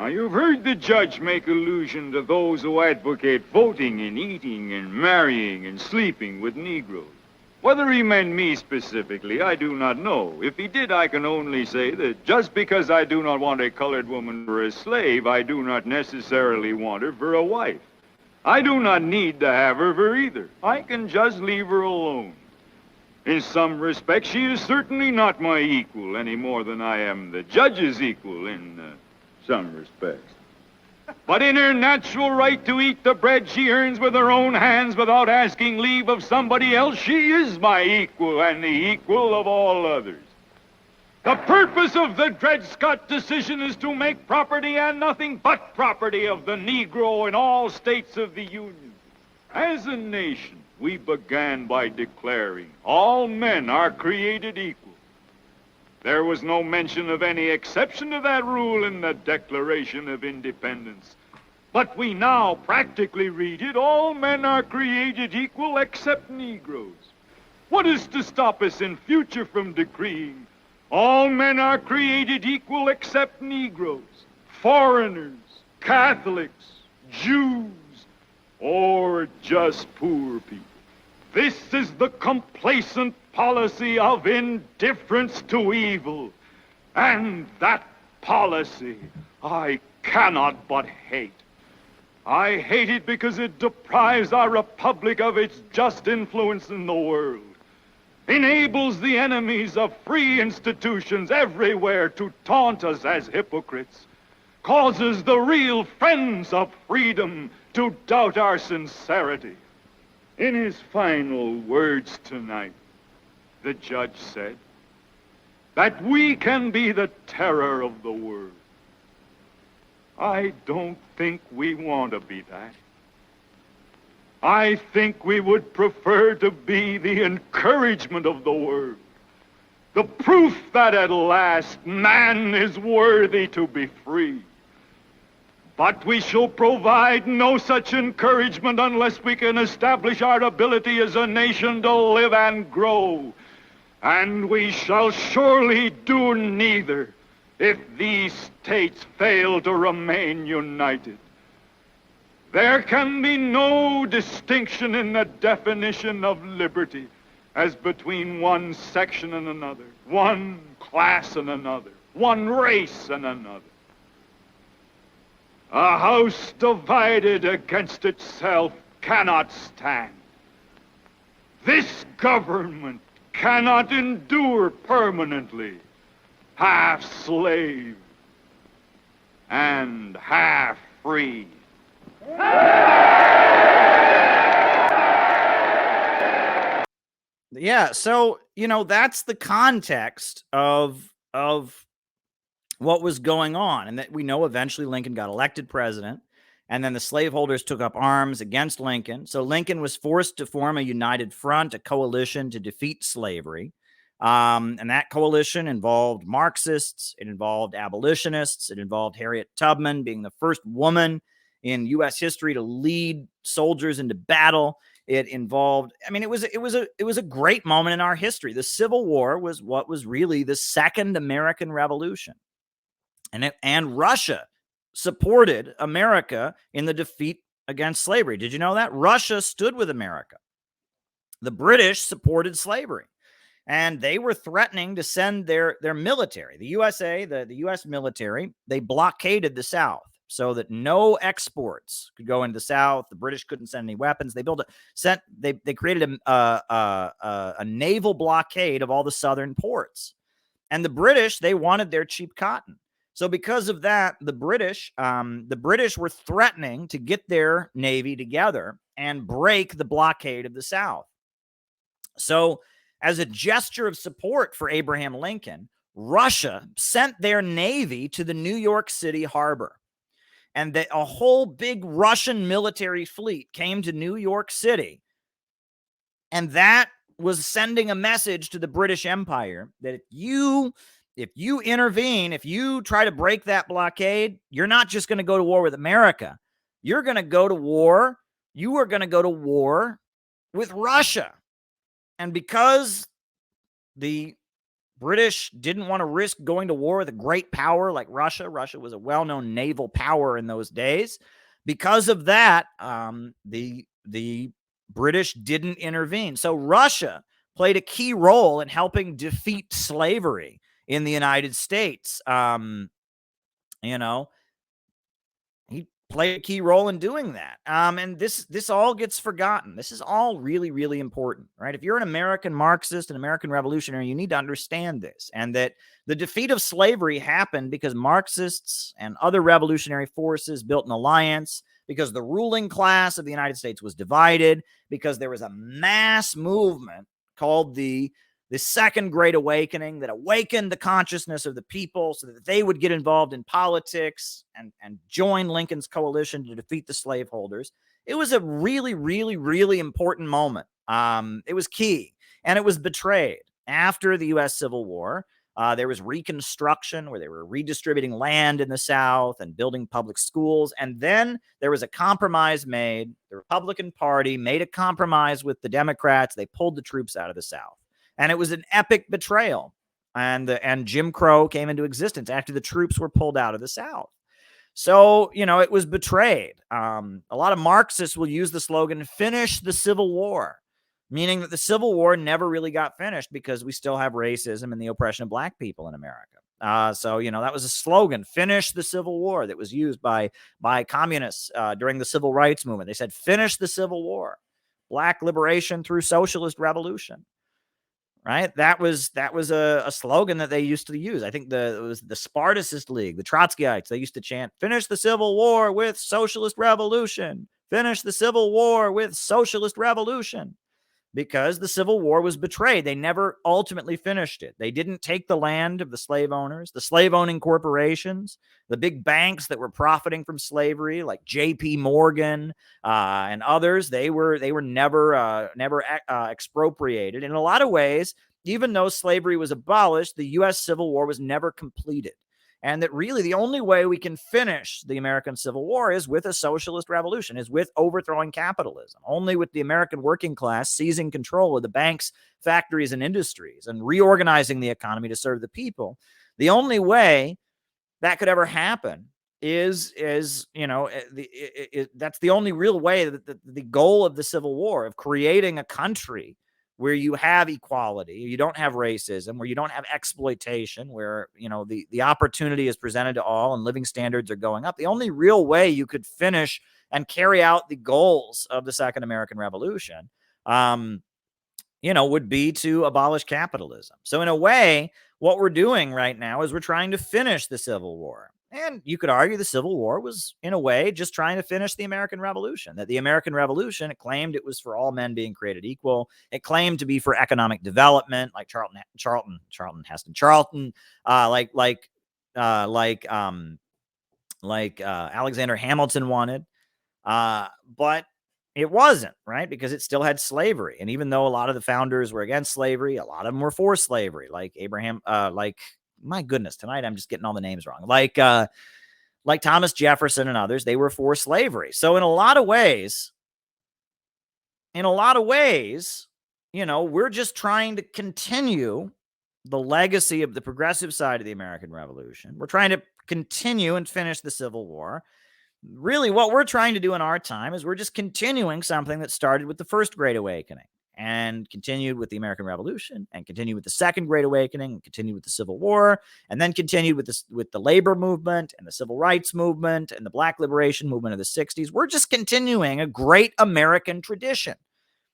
Now, you've heard the judge make allusion to those who advocate voting and eating and marrying and sleeping with Negroes. Whether he meant me specifically, I do not know. If he did, I can only say that just because I do not want a colored woman for a slave, I do not necessarily want her for a wife. I do not need to have her for either. I can just leave her alone. In some respects, she is certainly not my equal any more than I am the judge's equal in some respects. But in her natural right to eat the bread she earns with her own hands without asking leave of somebody else, she is my equal and the equal of all others. The purpose of the Dred Scott decision is to make property and nothing but property of the Negro in all states of the Union. As a nation, we began by declaring all men are created equal. There was no mention of any exception to that rule in the Declaration of Independence. But we now practically read it, all men are created equal except Negroes. What is to stop us in future from decreeing all men are created equal except Negroes, foreigners, Catholics, Jews, or just poor people? This is the complacent policy of indifference to evil. And that policy I cannot but hate. I hate it because it deprives our republic of its just influence in the world, enables the enemies of free institutions everywhere to taunt us as hypocrites, causes the real friends of freedom to doubt our sincerity. In his final words tonight, the judge said that we can be the terror of the world. I don't think we want to be that. I think we would prefer to be the encouragement of the world, the proof that at last man is worthy to be free. But we shall provide no such encouragement unless we can establish our ability as a nation to live and grow. And we shall surely do neither if these states fail to remain united. There can be no distinction in the definition of liberty as between one section and another, one class and another, one race and another. A house divided against itself cannot stand. This government cannot endure permanently, half slave and half free. Yeah, so that's the context of what was going on, and that we know eventually Lincoln got elected president, and then the slaveholders took up arms against Lincoln. So Lincoln was forced to form a united front, a coalition to defeat slavery. And that coalition involved Marxists, it involved abolitionists, it involved Harriet Tubman being the first woman in U.S. history to lead soldiers into battle. It involved, it was a great moment in our history. The Civil War was what was really the second American Revolution. And Russia supported America in the defeat against slavery. Did you know that? Russia stood with America. The British supported slavery, and they were threatening to send their military, the USA, the U.S. military. They blockaded the South so that no exports could go into the South. The British couldn't send any weapons. They created a naval blockade of all the southern ports. And the British, they wanted their cheap cotton. So because of that, the British were threatening to get their navy together and break the blockade of the South. So as a gesture of support for Abraham Lincoln, Russia sent their navy to the New York City harbor. And a whole big Russian military fleet came to New York City. And that was sending a message to the British Empire that if you intervene, if you try to break that blockade, you're not just going to go to war with America. You're going to go to war. You are going to go to war with Russia. And because the British didn't want to risk going to war with a great power like Russia, Russia was a well-known naval power in those days. Because of that, the British didn't intervene. So Russia played a key role in helping defeat slavery in the United States. He played a key role in doing that. And this all gets forgotten. This is all really, really important, right? If you're an American Marxist, an American revolutionary, you need to understand this, and that the defeat of slavery happened because Marxists and other revolutionary forces built an alliance, because the ruling class of the United States was divided, because there was a mass movement called the Second Great Awakening that awakened the consciousness of the people so that they would get involved in politics and join Lincoln's coalition to defeat the slaveholders. It was a really, really, really important moment. It was key, and it was betrayed. After the U.S. Civil War, there was Reconstruction, where they were redistributing land in the South and building public schools. And then there was a compromise made. The Republican Party made a compromise with the Democrats. They pulled the troops out of the South. And it was an epic betrayal. And Jim Crow came into existence after the troops were pulled out of the South. So, it was betrayed. A lot of Marxists will use the slogan, "Finish the Civil War," meaning that the Civil War never really got finished because we still have racism and the oppression of black people in America. So, that was a slogan, "Finish the Civil War," that was used by communists during the Civil Rights Movement. They said, "Finish the Civil War. Black liberation through socialist revolution." Right? That was a slogan that they used to use. I think it was the Spartacist League, the Trotskyites. They used to chant, "Finish the Civil War with socialist revolution. Finish the Civil War with socialist revolution." Because the Civil War was betrayed. They never ultimately finished it. They didn't take the land of the slave owners, the slave-owning corporations, the big banks that were profiting from slavery, like J.P. Morgan and others. They were never expropriated. In a lot of ways, even though slavery was abolished, the U.S. Civil War was never completed. And that really the only way we can finish the American Civil War is with a socialist revolution, is with overthrowing capitalism. Only with the American working class seizing control of the banks, factories, and industries and reorganizing the economy to serve the people. The only way that could ever happen is that's the only real way that the goal of the Civil War, of creating a country where you have equality, you don't have racism, where you don't have exploitation, where the opportunity is presented to all and living standards are going up. The only real way you could finish and carry out the goals of the Second American Revolution would be to abolish capitalism. So in a way, what we're doing right now is we're trying to finish the Civil War. And you could argue the Civil War was, in a way, just trying to finish the American Revolution. That the American Revolution, it claimed it was for all men being created equal. It claimed to be for economic development, like Charlton Heston, Alexander Hamilton wanted. But it wasn't, right? Because it still had slavery. And even though a lot of the founders were against slavery, a lot of them were for slavery, like Abraham, my goodness, tonight I'm just getting all the names wrong. Like Thomas Jefferson and others, they were for slavery. So in a lot of ways, we're just trying to continue the legacy of the progressive side of the American Revolution. We're trying to continue and finish the Civil War. Really, what we're trying to do in our time is we're just continuing something that started with the First Great Awakening and continued with the American Revolution and continued with the Second Great Awakening and continued with the Civil War and then continued with the labor movement and the civil rights movement and the Black liberation movement of the 60s. We're just continuing a great American tradition.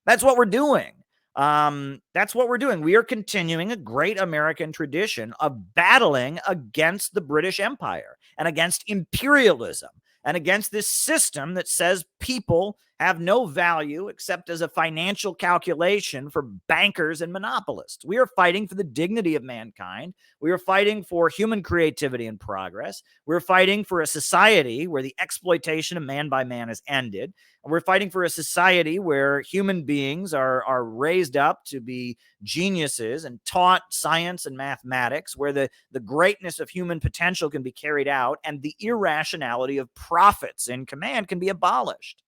That's what we're doing. We are continuing a great American tradition of battling against the British Empire and against imperialism and against this system that says people have no value except as a financial calculation for bankers and monopolists. We are fighting for the dignity of mankind. We are fighting for human creativity and progress. We're fighting for a society where the exploitation of man by man is ended. And we're fighting for a society where human beings are raised up to be geniuses and taught science and mathematics, where the greatness of human potential can be carried out and the irrationality of profits in command can be abolished.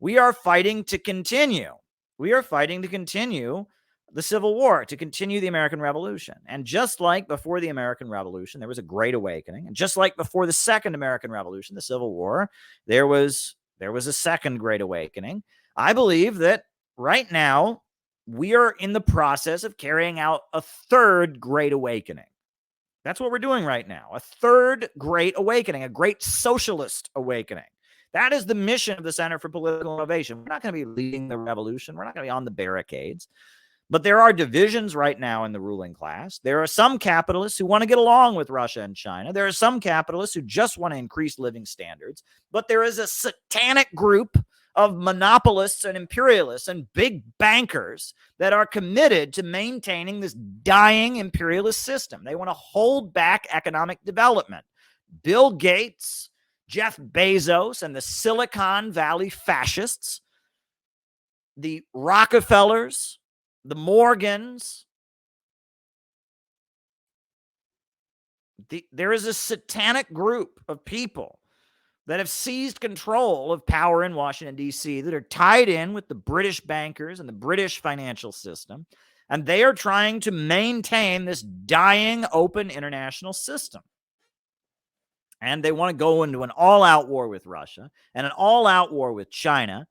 We are fighting to continue. We are fighting to continue the Civil War, to continue the American Revolution. And just like before the American Revolution, there was a Great Awakening. And just like before the Second American Revolution, the Civil War, there was a Second Great Awakening. I believe that right now we are in the process of carrying out a Third Great Awakening. That's what we're doing right now. A Third Great Awakening, a great socialist awakening. That is the mission of the Center for Political Innovation. We're not going to be leading the revolution. We're not going to be on the barricades. But there are divisions right now in the ruling class. There are some capitalists who want to get along with Russia and China. There are some capitalists who just want to increase living standards. But there is a satanic group of monopolists and imperialists and big bankers that are committed to maintaining this dying imperialist system. They want to hold back economic development. Bill Gates, Jeff Bezos, and the Silicon Valley fascists, the Rockefellers, the Morgans. There is a satanic group of people that have seized control of power in Washington, D.C., that are tied in with the British bankers and the British financial system, and they are trying to maintain this dying open international system. And they want to go into an all-out war with Russia and an all-out war with China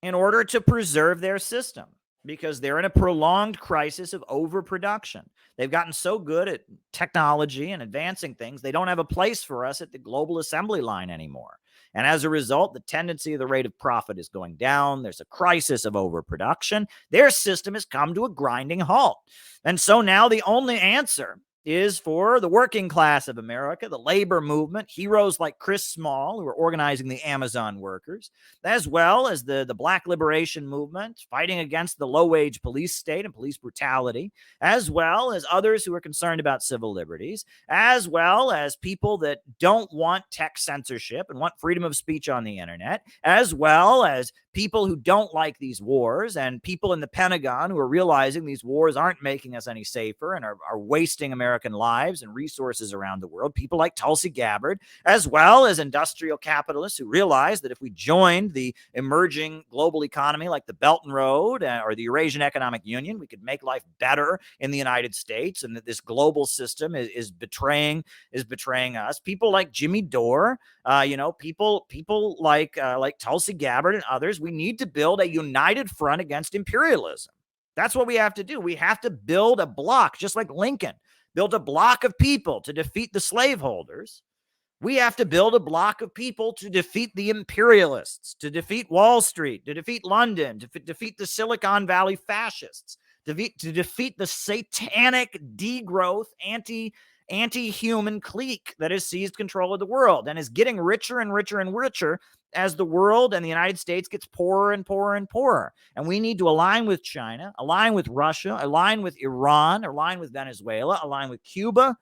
in order to preserve their system, because they're in a prolonged crisis of overproduction. They've gotten so good at technology and advancing things, they don't have a place for us at the global assembly line anymore. And as a result, the tendency of the rate of profit is going down. There's a crisis of overproduction. Their system has come to a grinding halt. And so now the only answer is for the working class of America, the labor movement, heroes like Chris Small, who are organizing the Amazon workers, as well as the Black liberation movement, fighting against the low-wage police state and police brutality, as well as others who are concerned about civil liberties, as well as people that don't want tech censorship and want freedom of speech on the internet, as well as people who don't like these wars, and people in the Pentagon who are realizing these wars aren't making us any safer and are wasting American American lives and resources around the world. People like Tulsi Gabbard, as well as industrial capitalists who realize that if we joined the emerging global economy like the Belt and Road or the Eurasian Economic Union, we could make life better in the United States, and that this global system is betraying us. People like Jimmy Dore, people like Tulsi Gabbard and others. We need to build a united front against imperialism. That's what we have to do. We have to build a block, just like Lincoln built a block of people to defeat the slaveholders. We have to build a block of people to defeat the imperialists, to defeat Wall Street, to defeat London, to defeat the Silicon Valley fascists, to defeat the satanic degrowth, anti-human clique that has seized control of the world and is getting richer and richer and richer as the world and the United States gets poorer and poorer and poorer. And we need to align with China, align with Russia, align with Iran, align with Venezuela, align with Cuba,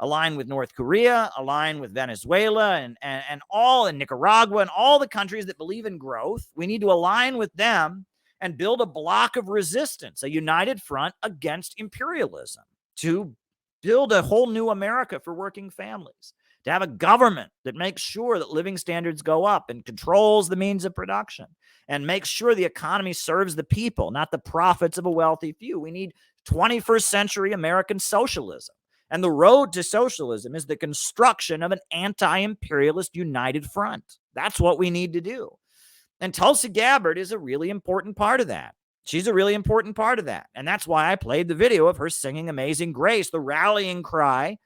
align with North Korea, align with Venezuela and all in Nicaragua and all the countries that believe in growth. We need to align with them and build a block of resistance, a united front against imperialism, to build a whole new America for working families, to have a government that makes sure that living standards go up and controls the means of production and makes sure the economy serves the people, not the profits of a wealthy few. We need 21st century American socialism. And the road to socialism is the construction of an anti-imperialist united front. That's what we need to do. And Tulsi Gabbard is a really important part of that. She's a really important part of that. And that's why I played the video of her singing Amazing Grace, the rallying cry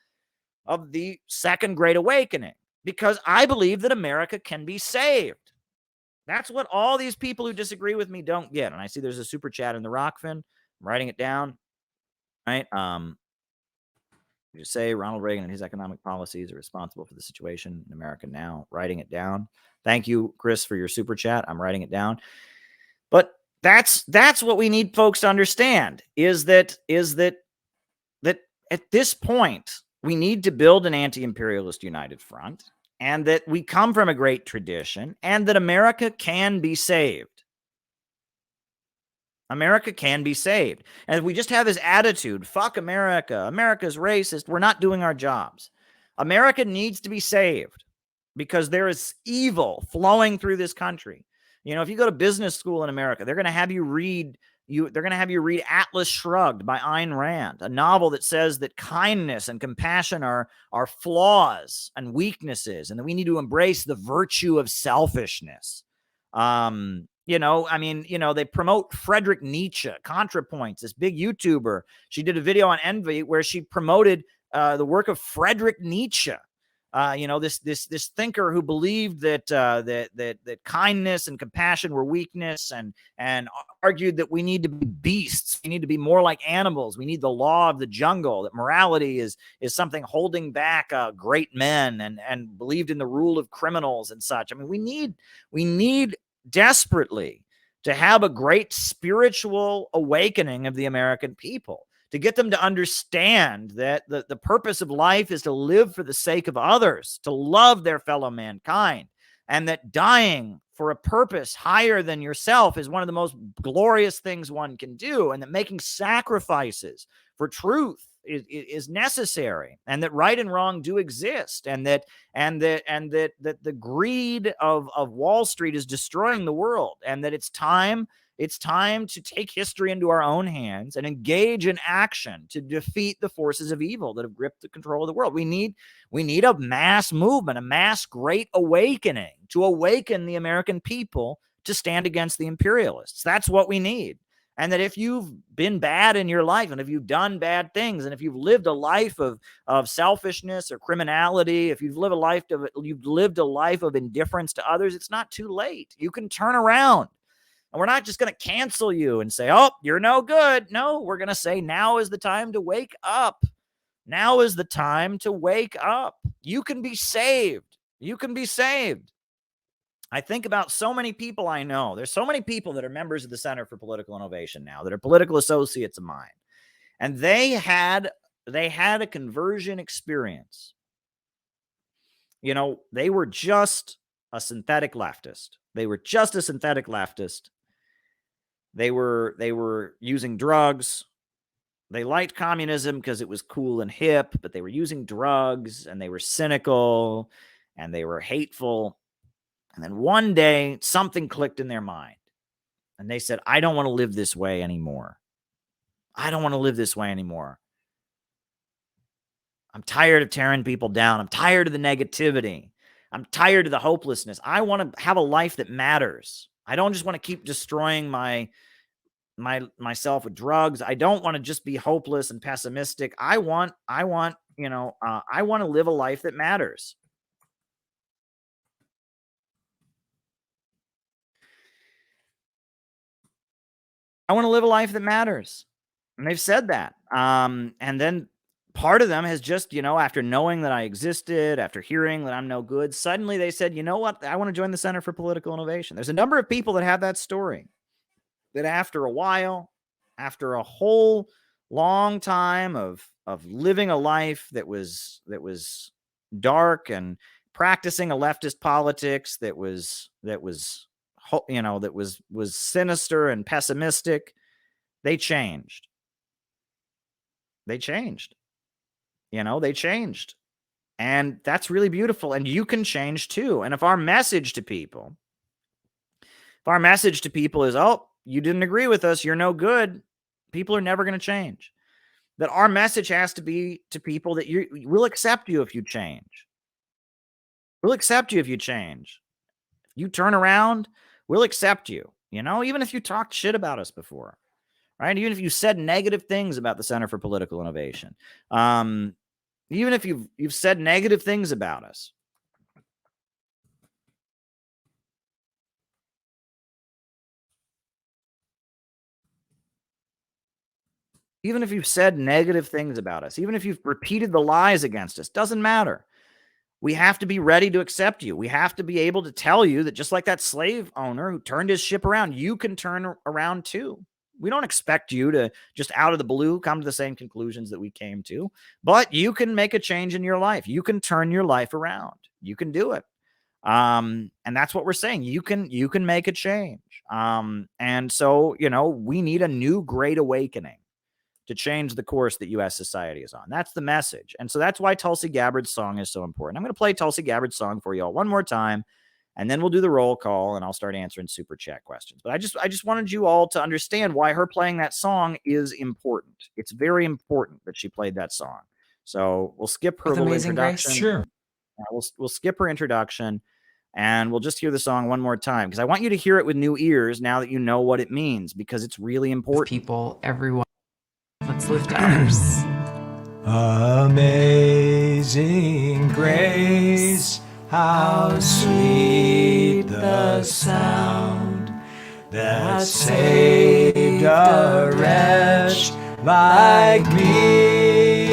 of the Second Great Awakening, because I believe that America can be saved. That's what all these people who disagree with me don't get. And I see there's a super chat in the Rockfin. I'm writing it down. Right? You say Ronald Reagan and his economic policies are responsible for the situation in America now. Writing it down. Thank you, Chris, for your super chat. I'm writing it down. But that's what we need folks to understand is that at this point, we need to build an anti-imperialist united front, and that we come from a great tradition, and that America can be saved. America can be saved. And if we just have this attitude, fuck America, America's racist, we're not doing our jobs. America needs to be saved because there is evil flowing through this country. If you go to business school in America, they're going to have you read Atlas Shrugged by Ayn Rand, a novel that says that kindness and compassion are flaws and weaknesses, and that we need to embrace the virtue of selfishness. They promote Friedrich Nietzsche, ContraPoints, this big YouTuber. She did a video on Envy where she promoted the work of Friedrich Nietzsche. This thinker who believed that kindness and compassion were weakness, and argued that we need to be beasts. We need to be more like animals. We need the law of the jungle, that morality is something holding back great men, and believed in the rule of criminals and such. I mean, we need desperately to have a great spiritual awakening of the American people, to get them to understand that the purpose of life is to live for the sake of others, to love their fellow mankind, and that dying for a purpose higher than yourself is one of the most glorious things one can do, and that making sacrifices for truth is necessary, and that right and wrong do exist, and that the greed of Wall Street is destroying the world, and that it's time to take history into our own hands and engage in action to defeat the forces of evil that have gripped the control of the world. We need a mass movement, a mass great awakening to awaken the American people to stand against the imperialists. That's what we need. And that if you've been bad in your life, and if you've done bad things, and if you've lived a life of selfishness or criminality, if you've lived a life of indifference to others, it's not too late. You can turn around. And we're not just going to cancel you and say, oh, you're no good. No, we're going to say now is the time to wake up. Now is the time to wake up. You can be saved. You can be saved. I think about so many people I know. There's so many people that are members of the Center for Political Innovation now, that are political associates of mine. And they had a conversion experience. They were just a synthetic leftist. They were just a synthetic leftist. They were using drugs. They liked communism because it was cool and hip, but they were using drugs and they were cynical and they were hateful. And then one day something clicked in their mind and they said, I don't want to live this way anymore. I don't want to live this way anymore. I'm tired of tearing people down. I'm tired of the negativity. I'm tired of the hopelessness. I want to have a life that matters. I don't just want to keep destroying myself with drugs. I don't want to just be hopeless and pessimistic. I want to live a life that matters. I want to live a life that matters. And they've said that. And then part of them has just, after knowing that I existed, after hearing that I'm no good, suddenly they said, you know what? I want to join the Center for Political Innovation. There's a number of people that have that story, that after a while, after a whole long time of living a life that was dark and practicing a leftist politics that was sinister and pessimistic, they changed. They changed. They changed. And that's really beautiful. And you can change too. And if our message to people is, oh, you didn't agree with us, you're no good, people are never going to change. That our message has to be to people that we'll accept you if you change. We'll accept you if you change. If you turn around, we'll accept you. Even if you talked shit about us before, right? Even if you said negative things about the Center for Political Innovation, even if you've said negative things about us, even if you've said negative things about us, even if you've repeated the lies against us, doesn't matter. We have to be ready to accept you. We have to be able to tell you that just like that slave owner who turned his ship around, you can turn around too. We don't expect you to just out of the blue come to the same conclusions that we came to, but you can make a change in your life. You can turn your life around. You can do it. And that's what we're saying. You can make a change. And so, we need a new great awakening to change the course that U.S. society is on. That's the message. And so that's why Tulsi Gabbard's song is so important. I'm going to play Tulsi Gabbard's song for you all one more time, and then we'll do the roll call and I'll start answering super chat questions. But I just wanted you all to understand why her playing that song is important. It's very important that she played that song. So we'll skip her little introduction. Sure. We'll skip her introduction and we'll just hear the song one more time because I want you to hear it with new ears now that you know what it means, because it's really important. People, everyone. Let's lift ours. Amazing grace, how sweet the sound that saved a wretch like me.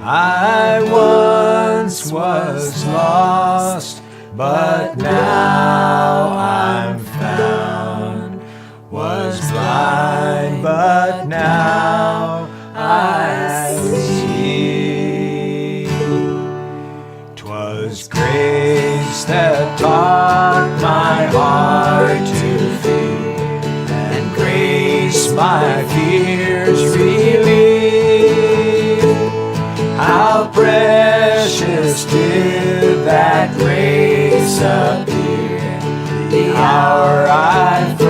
I once was lost, but now I'm found. Was blind, but now I see. 'Twas grace that taught my heart to fear, and grace my fears relieved. How precious did that grace appear, the hour I first